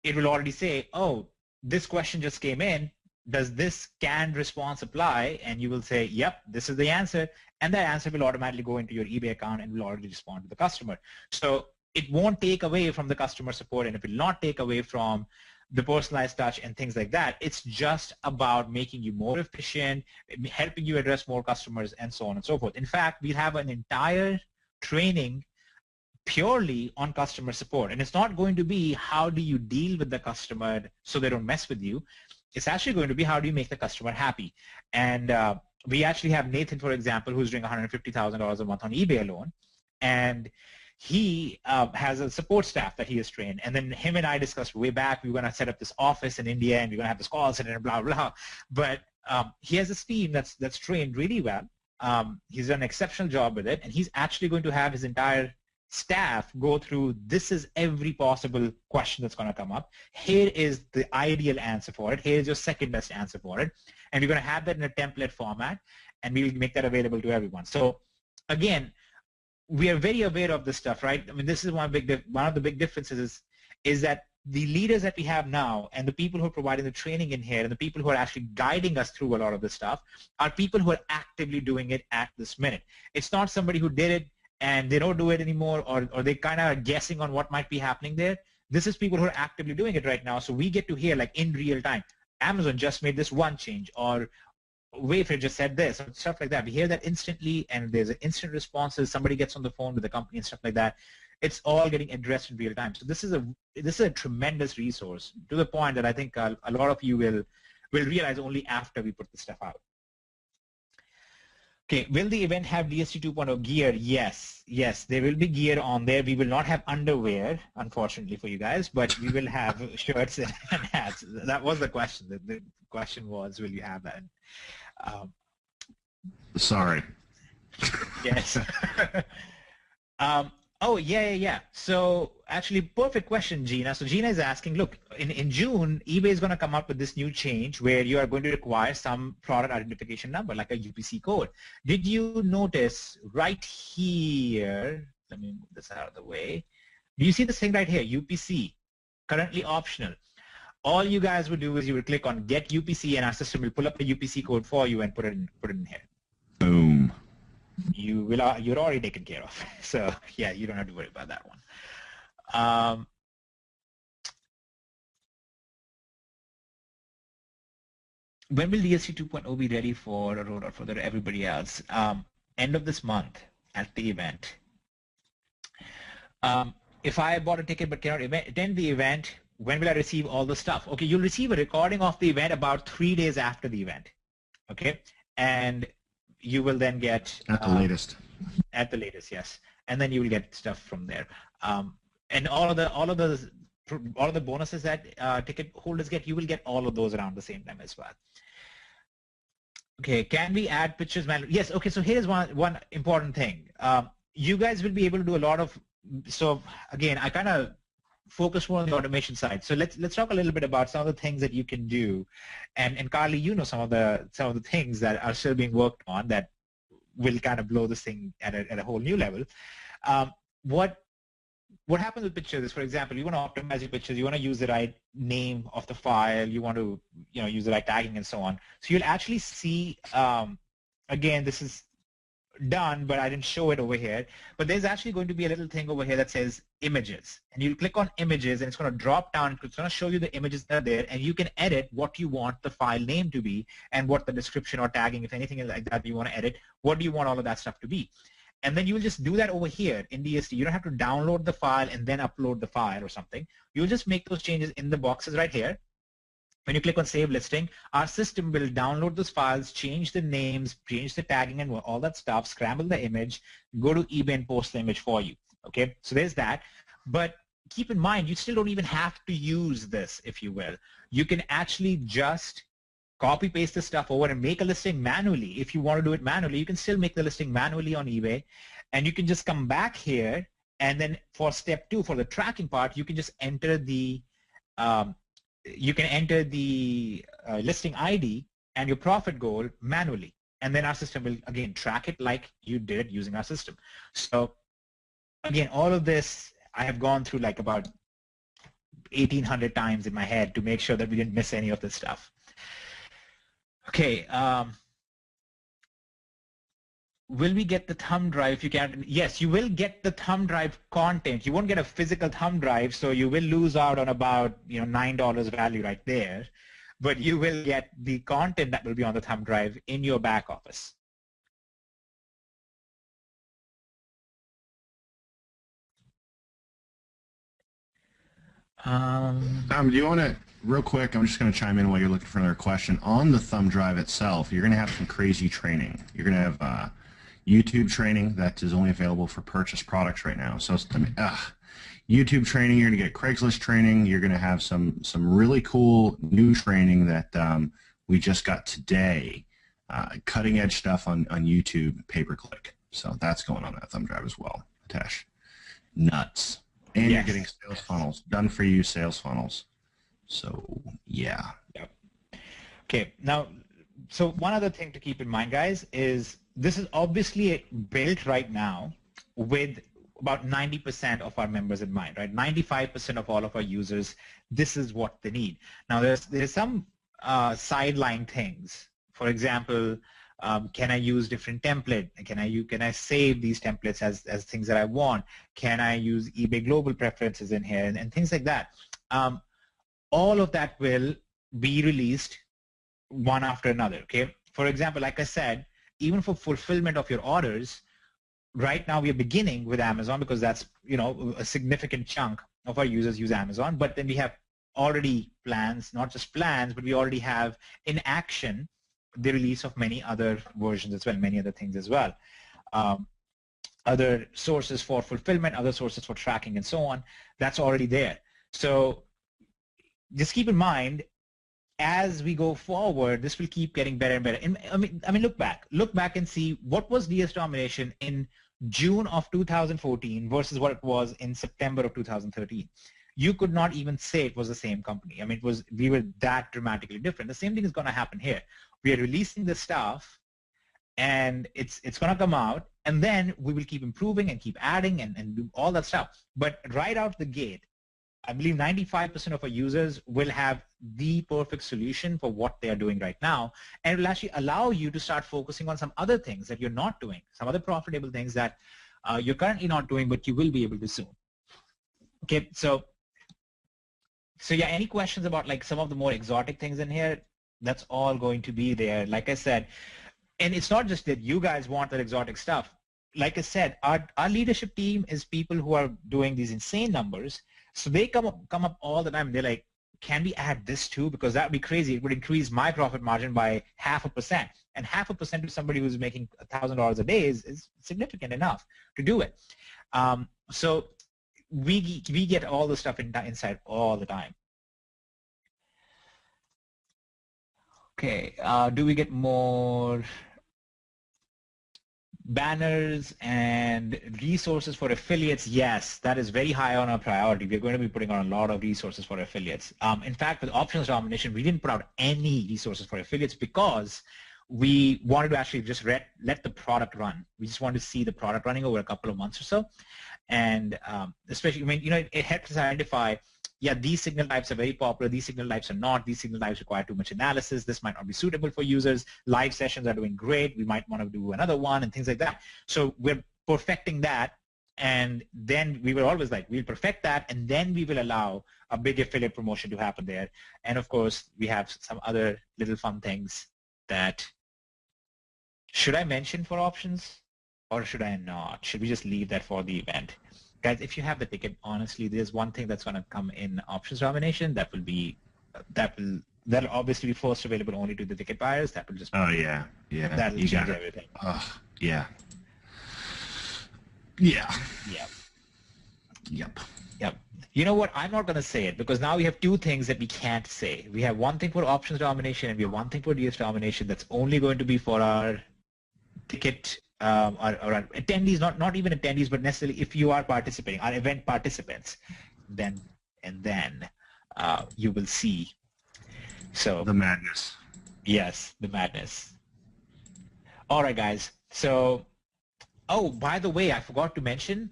A: it will already say, oh, this question just came in. Does this canned response apply? And you will say, yep, this is the answer. And that answer will automatically go into your eBay account and will already respond to the customer. So it won't take away from the customer support, and it will not take away from the personalized touch and things like that. It's just about making you more efficient, helping you address more customers, and so on and so forth. In fact, we'll have an entire training purely on customer support. And it's not going to be how do you deal with the customer so they don't mess with you. It's actually going to be how do you make the customer happy. And we actually have Nathan, for example, who's doing $150,000 a month on eBay alone. And he has a support staff that he has trained. And then him and I discussed way back, we were going to set up this office in India and we're going to have this call center and blah, blah. But he has this team that's trained really well. He's done an exceptional job with it. And he's actually going to have his entire staff go through, this is every possible question that's going to come up. Here is the ideal answer for it. Here's your second best answer for it. And we're going to have that in a template format, and we'll make that available to everyone. So again, we are very aware of this stuff, right? I mean, this is one of the big differences is that the leaders that we have now and the people who are providing the training in here and the people who are actually guiding us through a lot of this stuff are people who are actively doing it at this minute. It's not somebody who did it and they don't do it anymore, or they kind of guessing on what might be happening there. This is people who are actively doing it right now. So we get to hear like in real time, Amazon just made this one change, or Wayfair just said this, or stuff like that. We hear that instantly, and there's an instant responses. Somebody gets on the phone with the company and stuff like that. It's all getting addressed in real time. So this is a tremendous resource, to the point that I think a lot of you will realize only after we put the stuff out. Okay, will the event have DST 2.0 gear? Yes, there will be gear on there. We will not have underwear, unfortunately for you guys, but we will have shirts and hats. That was the question. The question was, will you have that?
B: Sorry.
A: Yes. Oh, yeah. So actually, perfect question, Gina. So Gina is asking, look, in June, eBay is going to come up with this new change where you are going to require some product identification number, like a UPC code. Did you notice right here, let me move this out of the way. Do you see this thing right here, UPC, currently optional? All you guys would do is you would click on Get UPC, and our system will pull up the UPC code for you and put it in here.
B: Boom.
A: You're already taken care of. So yeah, you don't have to worry about that one. When will DST 2.0 be ready for a rollout for everybody else? End of this month at the event. If I bought a ticket but cannot attend the event, when will I receive all the stuff? Okay, you'll receive a recording of the event about 3 days after the event. Okay, and you will then get
B: at the latest.
A: At the latest, yes, and then you will get stuff from there. And all of the bonuses that ticket holders get, you will get all of those around the same time as well. Okay, can we add pictures manually? Yes. Okay, so here's one important thing. You guys will be able to do a lot of. So again, I kind of focus more on the automation side. So let's talk a little bit about some of the things that you can do. And Carly, you know some of the things that are still being worked on that will kind of blow this thing at a whole new level. What happens with pictures is, for example, you want to optimize your pictures, you want to use the right name of the file, you want to use the right tagging and so on. So you'll actually see, again, this is done, but I didn't show it over here. But there's actually going to be a little thing over here that says images. And you'll click on images, and it's going to drop down. It's going to show you the images that are there, and you can edit what you want the file name to be and what the description or tagging, if anything like that you want to edit, what do you want all of that stuff to be. And then you will just do that over here in DST. You don't have to download the file and then upload the file or something. You'll just make those changes in the boxes right here. When you click on Save Listing, our system will download those files, change the names, change the tagging and all that stuff, scramble the image, go to eBay and post the image for you. Okay, so there's that. But keep in mind, you still don't even have to use this, if you will. You can actually just copy paste the stuff over and make a listing manually. If you want to do it manually, you can still make the listing manually on eBay, and you can just come back here, and then for step 2, for the tracking part, you can just enter the listing ID and your profit goal manually, and then our system will again track it like you did using our system. So again, all of this I have gone through like about 1,800 times in my head to make sure that we didn't miss any of this stuff. Okay, will we get the thumb drive if you can't? Yes, you will get the thumb drive content. You won't get a physical thumb drive, so you will lose out on about $9 value right there, but you will get the content that will be on the thumb drive in your back office.
B: Do you want to, real quick, I'm just going to chime in while you're looking for another question. On the thumb drive itself, you're going to have some crazy training. You're going to have YouTube training that is only available for purchased products right now. So YouTube training, you're going to get Craigslist training. You're going to have some really cool new training that we just got today, cutting edge stuff on YouTube, pay-per-click. So that's going on that thumb drive as well, Hitesh. Nuts. And You're getting sales funnels, done for you sales funnels. So yeah.
A: Yep. Okay, now, so one other thing to keep in mind, guys, is this is obviously built right now with about 90% of our members in mind, right? 95% of all of our users, this is what they need. Now, there's some sideline things. For example, Can I use different template? Can I save these templates as things that I want? Can I use eBay global preferences in here and things like that? All of that will be released one after another. Okay. For example, like I said, even for fulfillment of your orders, right now we are beginning with Amazon because that's a significant chunk of our users use Amazon. But then we have already plans, not just plans, but we already have in action the release of many other versions as well, many other things as well. Other sources for fulfillment, other sources for tracking, and so on. That's already there. So just keep in mind, as we go forward, this will keep getting better and better. And I mean, look back and see what was DS Domination in June of 2014 versus what it was in September of 2013. You could not even say it was the same company. I mean, we were that dramatically different. The same thing is going to happen here. We are releasing the stuff, and it's going to come out, and then we will keep improving and keep adding and do all that stuff. But right out the gate, I believe 95% of our users will have the perfect solution for what they are doing right now, and it will actually allow you to start focusing on some other things that you're not doing, some other profitable things that you're currently not doing, but you will be able to soon. Okay, so yeah, any questions about like some of the more exotic things in here? That's all going to be there. Like I said, and it's not just that you guys want that exotic stuff. Like I said, our leadership team is people who are doing these insane numbers. So they come up all the time, and they're like, can we add this too? Because that would be crazy. It would increase my profit margin by 0.5%. And 0.5% to somebody who's making $1,000 a day is significant enough to do it. So we get all the stuff inside all the time. Okay, do we get more banners and resources for affiliates? Yes, that is very high on our priority. We're going to be putting on a lot of resources for affiliates. In fact, with Options Domination, we didn't put out any resources for affiliates because we wanted to actually just let the product run. We just wanted to see the product running over a couple of months or so. And especially, I mean, it helps us identify, yeah, these signal types are very popular, these signal types are not, these signal types require too much analysis, this might not be suitable for users, live sessions are doing great, we might want to do another one and things like that. So we're perfecting that, and then we were always like, we'll perfect that, and then we will allow a big affiliate promotion to happen there. And of course, we have some other little fun things that, should I mention for options or should I not? Should we just leave that for the event? Guys, if you have the ticket, honestly, there's one thing that's going to come in Options Domination that'll obviously be first available only to the ticket buyers. That will just that'll change everything.
B: Yeah.
A: Yep. You know what? I'm not going to say it because now we have two things that we can't say. We have one thing for Options Domination and we have one thing for DS Domination that's only going to be for our ticket or attendees, not even attendees, but necessarily if you are participating, our event participants, then you will see. So
B: the madness.
A: Yes, the madness. All right, guys. So, oh, by the way, I forgot to mention,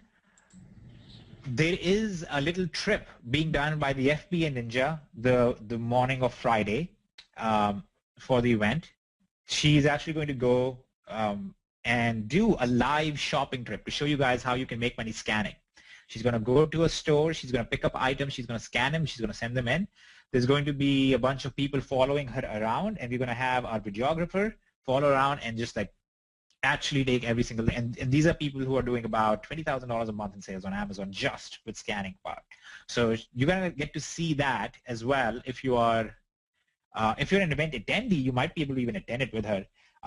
A: there is a little trip being done by the FBA Ninja the morning of Friday for the event. She's actually going to go and do a live shopping trip to show you guys how you can make money scanning. She's going to go to a store, she's going to pick up items, she's going to scan them, she's going to send them in. There's going to be a bunch of people following her around, and we're going to have our videographer follow around and just like actually take every single, and these are people who are doing about $20,000 a month in sales on Amazon just with scanning part. So you're going to get to see that as well. If you're an event attendee, you might be able to even attend it with her.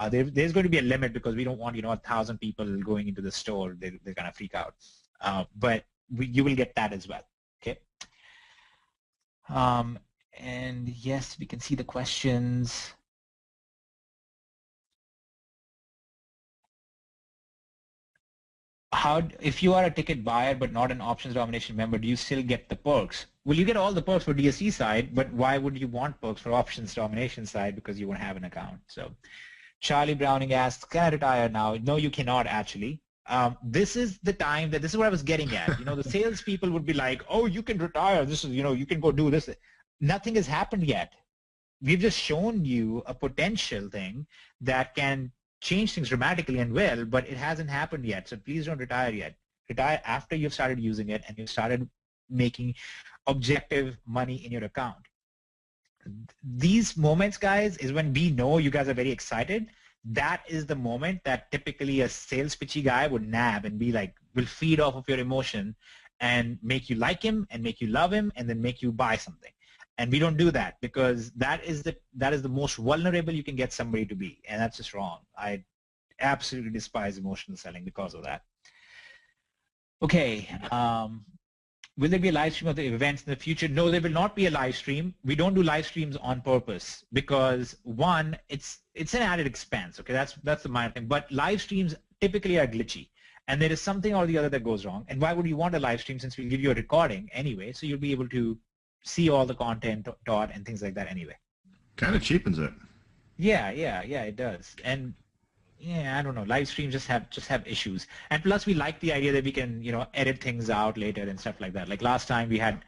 A: There's going to be a limit because we don't want 1,000 people going into the store. They're going to freak out. But you will get that as well. Okay. And yes, we can see the questions. If you are a ticket buyer but not an Options Domination member, do you still get the perks? Well, you get all the perks for DSC side, but why would you want perks for Options Domination side? Because you won't have an account. So Charlie Browning asks, can I retire now? No, you cannot actually. This is the time this is what I was getting at. The salespeople would be like, oh, you can retire. This is, you can go do this. Nothing has happened yet. We've just shown you a potential thing that can change things dramatically and will, but it hasn't happened yet. So please don't retire yet. Retire after you've started using it and you've started making objective money in your account. These moments, guys, is when we know you guys are very excited. That is the moment that typically a sales pitchy guy would nab and be like, will feed off of your emotion and make you like him and make you love him and then make you buy something. And we don't do that because that is the most vulnerable you can get somebody to be, and that's just wrong. I absolutely despise emotional selling because of that. Okay. Will there be a live stream of the events in the future? No, there will not be a live stream. We don't do live streams on purpose because, one, it's an added expense. Okay, that's the minor thing. But live streams typically are glitchy, and there is something or the other that goes wrong. And why would you want a live stream since we give you a recording anyway? So you'll be able to see all the content taught and things like that anyway.
B: Kind of cheapens it.
A: Yeah, it does. And yeah, I don't know. Live streams just have issues, and plus we like the idea that we can edit things out later and stuff like that. Like last time we had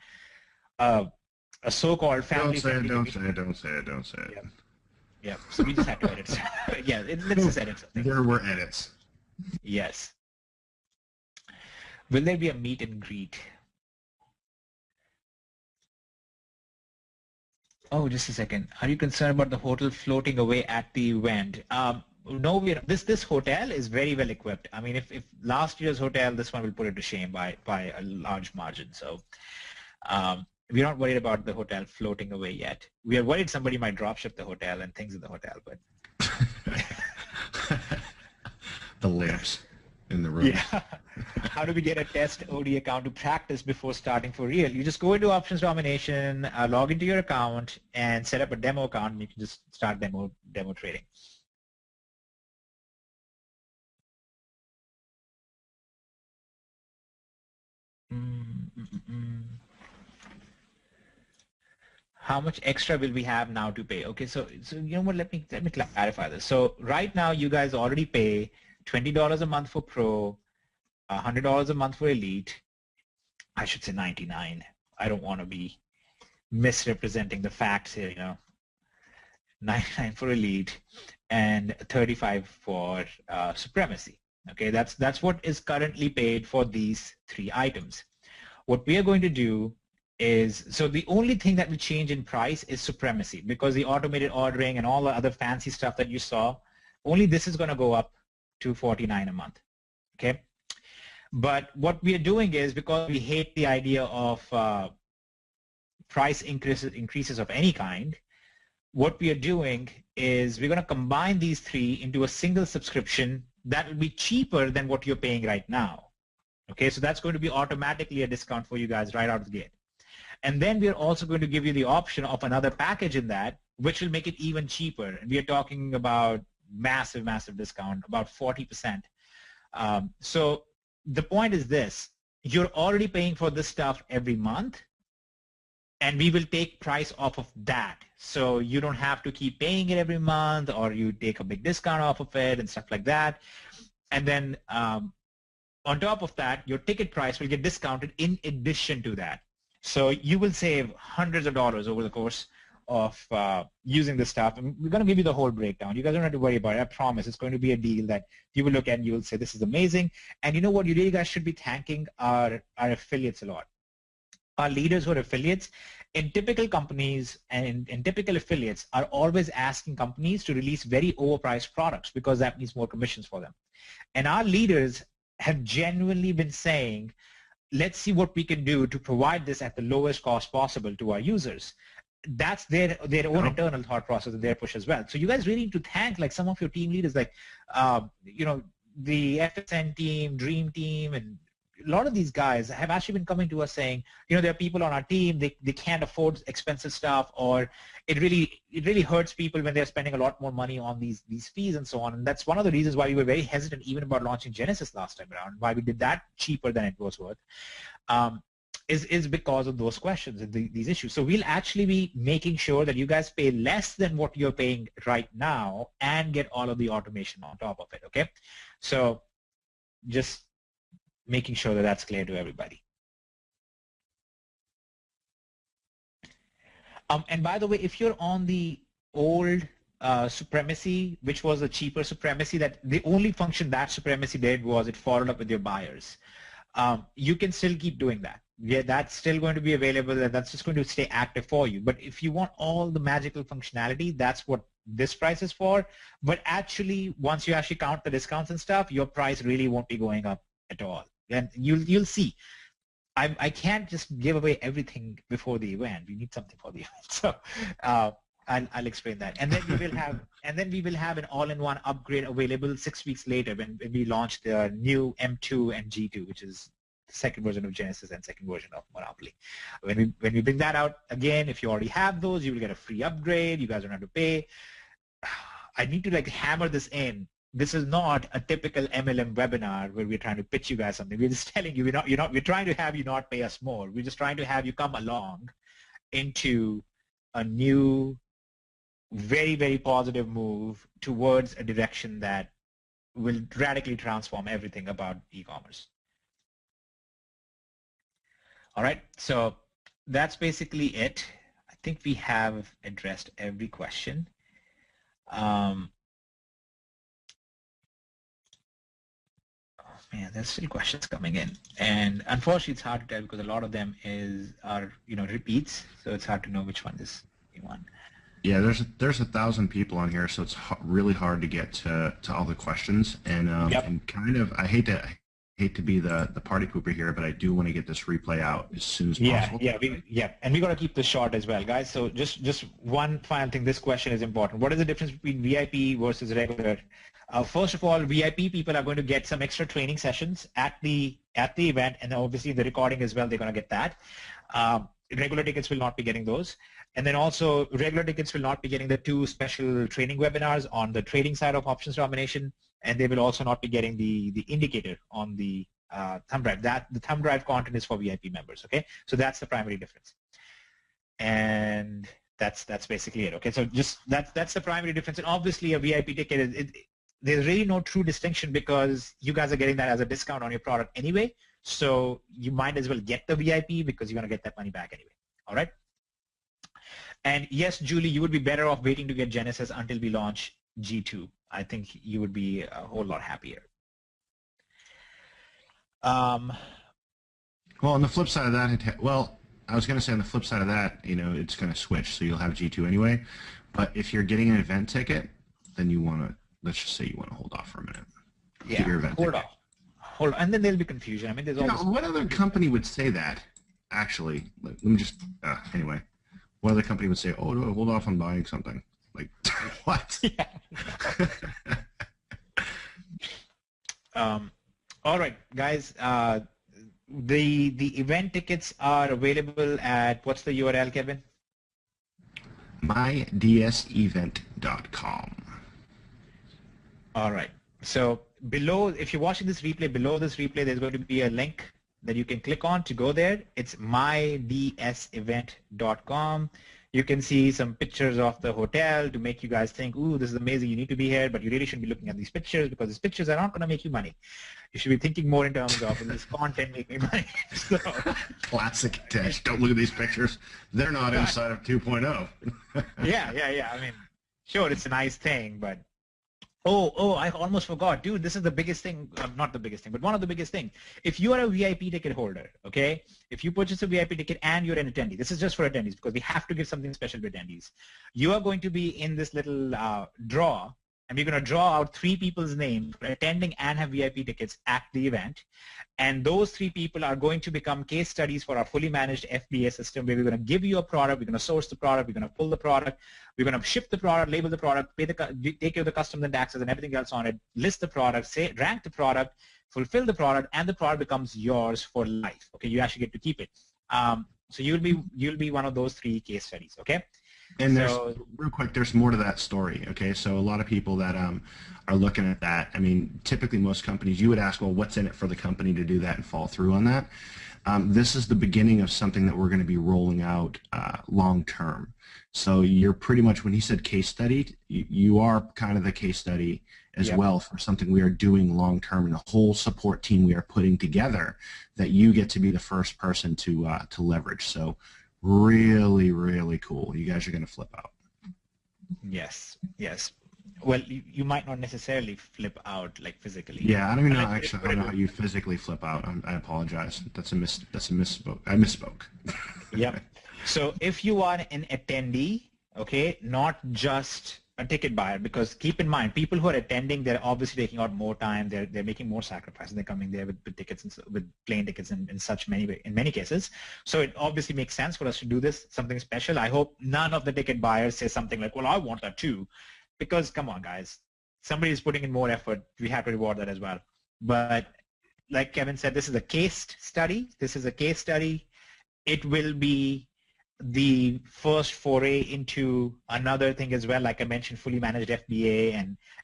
A: a so-called family.
B: Don't say it.
A: Yeah. Yeah. So we just had to edit. Yeah, let's just edit something.
B: There were edits.
A: Yes. Will there be a meet and greet? Oh, just a second. Are you concerned about the hotel floating away at the event? No, this hotel is very well equipped. I mean, if last year's hotel, this one will put it to shame by a large margin. So we're not worried about the hotel floating away yet. We are worried somebody might drop ship the hotel and things in the hotel, but
B: the lamps in the room.
A: Yeah. How do we get a test OD account to practice before starting for real? You just go into options domination, log into your account, and set up a demo account, and you can just start demo trading. How much extra will we have now to pay? Okay, so you know what? Let me clarify this. So right now, you guys already pay $20 a month for Pro, $100 a month for Elite. I should say 99. I don't want to be misrepresenting the facts here. 99 for Elite and 35 for Supremacy. Okay, that's what is currently paid for these three items. What we are going to do is, so the only thing that will change in price is Supremacy, because the automated ordering and all the other fancy stuff that you saw, only this is going to go up to $49 a month. Okay, but what we are doing is, because we hate the idea of price increases of any kind, what we are doing is we're going to combine these three into a single subscription that will be cheaper than what you're paying right now. Okay, so that's going to be automatically a discount for you guys right out of the gate. And then we're also going to give you the option of another package in that, which will make it even cheaper. And we are talking about massive, massive discount, about 40%. So the point is this: you're already paying for this stuff every month, and we will take price off of that. So you don't have to keep paying it every month, or you take a big discount off of it and stuff like that. And then on top of that, your ticket price will get discounted in addition to that. So you will save hundreds of dollars over the course of using this stuff. And we're going to give you the whole breakdown. You guys don't have to worry about it. I promise it's going to be a deal that you will look at and you will say, this is amazing. And you know what? You really guys should be thanking our affiliates a lot. Our leaders who are affiliates in typical companies and in typical affiliates are always asking companies to release very overpriced products because that means more commissions for them. And our leaders have genuinely been saying, let's see what we can do to provide this at the lowest cost possible to our users. That's their own internal thought process and their push as well. So you guys really need to thank like some of your team leaders, like the FSN team, Dream Team, and a lot of these guys have actually been coming to us saying, there are people on our team, they can't afford expensive stuff, or it really hurts people when they're spending a lot more money on these fees and so on. And that's one of the reasons why we were very hesitant even about launching Genesis last time around, why we did that cheaper than it was worth, is because of those questions and these issues. So we'll actually be making sure that you guys pay less than what you're paying right now and get all of the automation on top of it, okay? So just making sure that that's clear to everybody. And by the way, if you're on the old supremacy, which was a cheaper supremacy, that the only function that supremacy did was it followed up with your buyers. You can still keep doing that. Yeah, that's still going to be available, and that's just going to stay active for you. But if you want all the magical functionality, that's what this price is for. But actually, once you actually count the discounts and stuff, your price really won't be going up at all. And you'll see. I can't just give away everything before the event. We need something for the event. So I'll explain that. And then we will have an all-in-one upgrade available 6 weeks later when we launch the new M2 and G2, which is the second version of Genesis and second version of Monopoly. When we bring that out again, if you already have those, you will get a free upgrade. You guys don't have to pay. I need to like hammer this in. This is not a typical MLM webinar where we're trying to pitch you guys something. We're just telling you we're trying to have you not pay us more. We're just trying to have you come along into a new, very, very positive move towards a direction that will radically transform everything about e-commerce. All right, so that's basically it. I think we have addressed every question. Man, there's still questions coming in, and unfortunately, it's hard to tell because a lot of them are repeats, so it's hard to know which one is the one.
B: Yeah, there's 1,000 people on here, so it's really hard to get to all the questions. And
A: Yep.
B: and kind of, I hate to be the party pooper here, but I do want to get this replay out as soon as possible.
A: And we got to keep this short as well, guys. So just one final thing. This question is important. What is the difference between VIP versus regular? First of all, VIP people are going to get some extra training sessions at the event, and obviously the recording as well. They're going to get that. Regular tickets will not be getting those. And then also regular tickets will not be getting the 2 special training webinars on the trading side of options domination, and they will also not be getting the indicator on the thumb drive. The thumb drive content is for VIP members, okay? So that's the primary difference. And that's basically it, okay? So just that's the primary difference. And obviously a VIP ticket, there's really no true distinction because you guys are getting that as a discount on your product anyway, so you might as well get the VIP because you're going to get that money back anyway, all right? And yes, Julie, you would be better off waiting to get Genesis until we launch G2. I think you would be a whole lot happier.
B: Well, on the flip side of that, I was going to say on the flip side of that, it's going to switch, so you'll have G2 anyway. But if you're getting an event ticket, then you want to, let's just say you want to hold off for a minute.
A: Yeah,
B: get your event
A: hold
B: ticket.
A: on, and then there'll be confusion. I mean, there's always...
B: What other company would say that? Actually, let me just anyway. What other company would say, "Oh, no, hold off on buying something"? Like what?
A: Yeah. All right, guys. The event tickets are available at, what's the URL, Kevin?
B: mydsevent.com.
A: All right. So below, if you're watching this replay, below this replay, there's going to be a link that you can click on to go there. It's mydsevent.com. You can see some pictures of the hotel to make you guys think, ooh, this is amazing, you need to be here, but you really shouldn't be looking at these pictures because these pictures are not going to make you money. You should be thinking more in terms of, will this content make me money? So,
B: classic Tesh. Don't look at these pictures. They're not inside of 2.0.
A: yeah. I mean, sure, it's a nice thing, but oh, I almost forgot. Dude, this is the biggest thing. Not the biggest thing, but one of the biggest things. If you are a VIP ticket holder, okay, if you purchase a VIP ticket and you're an attendee, this is just for attendees because we have to give something special to attendees. You are going to be in this little draw, and we're going to draw out 3 people's names for attending and have VIP tickets at the event. And those 3 people are going to become case studies for our fully managed FBA system where we're going to give you a product, we're going to source the product, we're going to pull the product, we're going to ship the product, label the product, take care of the customs and taxes and everything else on it, list the product, rank the product, fulfill the product, and the product becomes yours for life. Okay, you actually get to keep it. So you'll be one of those 3 case studies. Okay.
B: And real quick, there's more to that story, okay? So a lot of people that are looking at that, I mean, typically most companies, you would ask, well, what's in it for the company to do that and follow through on that? This is the beginning of something that we're going to be rolling out long term. So you're pretty much, when he said case study, you are kind of the case study as well for something we are doing long term, and the whole support team we are putting together that you get to be the first person to leverage. So really, really cool. You guys are going to flip out.
A: Yes, yes. Well, you might not necessarily flip out like physically.
B: Yeah, I don't even know.
A: Let's
B: Actually, I
A: put
B: don't
A: it.
B: know how you physically flip out. I apologize. That's a misspoke. I misspoke.
A: Yep. So if you are an attendee, okay, not just a ticket buyer, because keep in mind, people who are attending, they're obviously taking out more time. They're making more sacrifices. They're coming there with tickets and with plane tickets in such many cases. So it obviously makes sense for us to do this, something special. I hope none of the ticket buyers say something like, well, I want that too, because come on, guys, somebody is putting in more effort. We have to reward that as well. But like Kevin said, this is a case study. This is a case study. It will be the first foray into another thing as well. Like I mentioned, fully managed FBA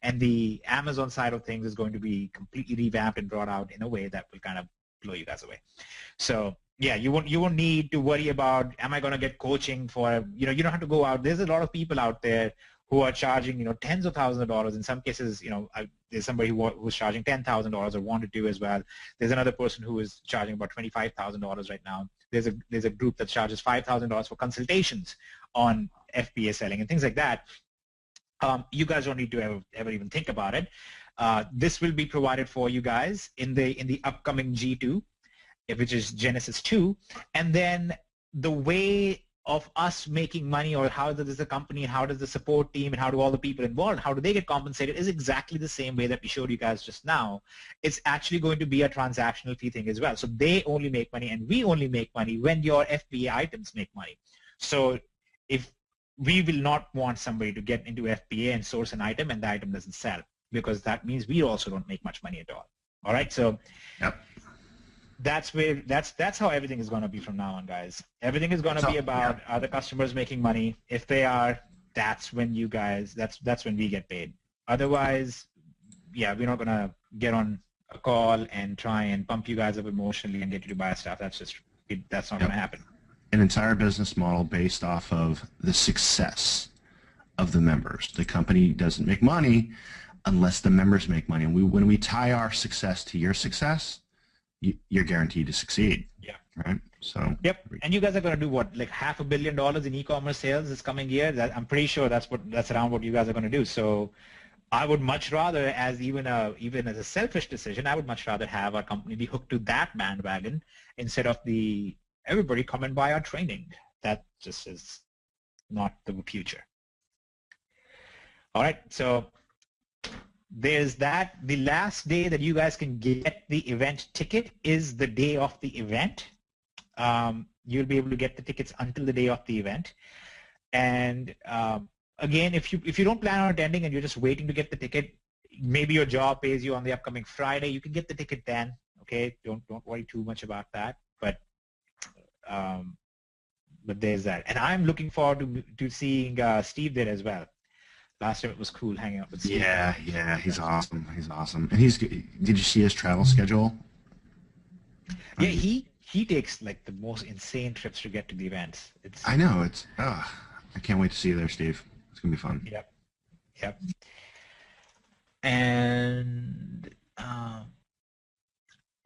A: and the Amazon side of things is going to be completely revamped and brought out in a way that will kind of blow you guys away. So yeah, you won't need to worry about, am I going to get coaching for, you don't have to go out. There's a lot of people out there who are charging, tens of thousands of dollars. In some cases, there's somebody who's charging $10,000 or wanted to as well. There's another person who is charging about $25,000 right now. There's a group that charges $5,000 for consultations on FBA selling and things like that. You guys don't need to ever even think about it. This will be provided for you guys in the upcoming G2, which is Genesis 2, and then the way of us making money, or how does the company and how does the support team and how do all the people involved, how do they get compensated, is exactly the same way that we showed you guys just now. It's actually going to be a transactional fee thing as well. So they only make money and we only make money when your FBA items make money. So if we will not want somebody to get into FBA and source an item and the item doesn't sell, because that means we also don't make much money at all. All right, so
B: Yep.
A: That's how everything is going to be from now on, guys. Everything is going to be about are the customers making money. If they are, that's when you guys, that's when we get paid. Otherwise, yeah, we're not going to get on a call and try and pump you guys up emotionally and get you to buy stuff. That's not going to happen.
B: An entire business model based off of the success of the members. The company doesn't make money unless the members make money. And when we tie our success to your success, you're guaranteed to succeed.
A: Yeah.
B: Right. So.
A: Yep. And you guys are going to do what, like $500 million in e-commerce sales this coming year? I'm pretty sure that's around what you guys are going to do. So I would much rather, as even as a selfish decision, I would much rather have our company be hooked to that bandwagon instead of everybody come and buy our training. That just is not the future. All right. So there's that. The last day that you guys can get the event ticket is the day of the event. You'll be able to get the tickets until the day of the event. And again, if you don't plan on attending and you're just waiting to get the ticket, maybe your job pays you on the upcoming Friday, you can get the ticket then. Okay, don't worry too much about that. But there's that. And I'm looking forward to seeing Steve there as well. Last time it was cool hanging out with Steve.
B: Yeah, he's awesome. He's awesome. And did you see his travel schedule?
A: Yeah, he takes like the most insane trips to get to the events.
B: I know. I can't wait to see you there, Steve. It's going to be fun.
A: Yep. And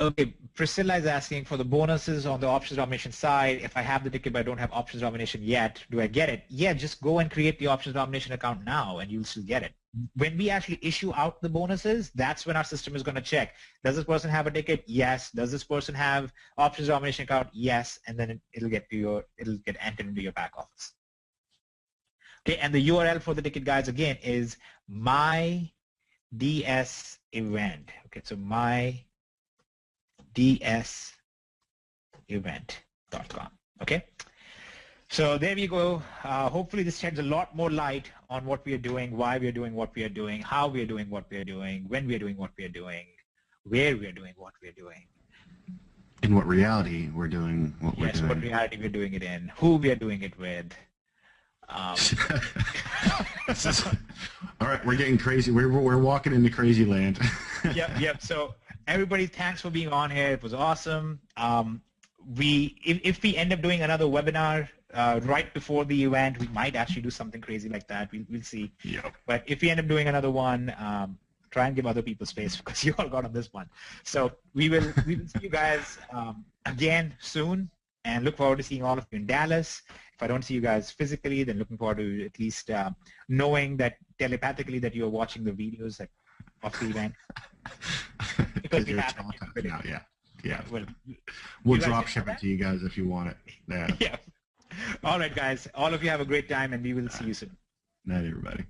A: okay, Priscilla is asking for the bonuses on the options domination side. If I have the ticket but I don't have options domination yet, do I get it? Yeah, just go and create the options domination account now and you'll still get it. When we actually issue out the bonuses, that's when our system is going to check. Does this person have a ticket? Yes. Does this person have options domination account? Yes. And then it'll get entered into your back office. Okay, and the URL for the ticket, guys, again, is my DS event. Okay, so my dsevent.com. Okay, so there we go. Hopefully this sheds a lot more light on what we are doing, why we are doing what we are doing, how we are doing what we are doing, when we are doing what we are doing, where we are doing what we are doing.
B: In what reality we're doing what we're doing.
A: Yes, what reality we're doing it in, who we are doing it with.
B: All right, we're getting crazy. We're walking into crazy land.
A: Yep. So everybody, thanks for being on here. It was awesome. If we end up doing another webinar right before the event, we might actually do something crazy like that. We'll see.
B: Yep.
A: But if we end up doing another one, try and give other people space because you all got on this one. So we will see you guys again soon. and look forward to seeing all of you in Dallas. If I don't see you guys physically, then looking forward to at least knowing that telepathically that you are watching the videos of the event. Because we have it.
B: Now, yeah.
A: Well,
B: We'll drop ship it to you guys if you want it. Yeah.
A: Yeah. All right, guys. All of you have a great time, and we will see you soon.
B: Night, everybody.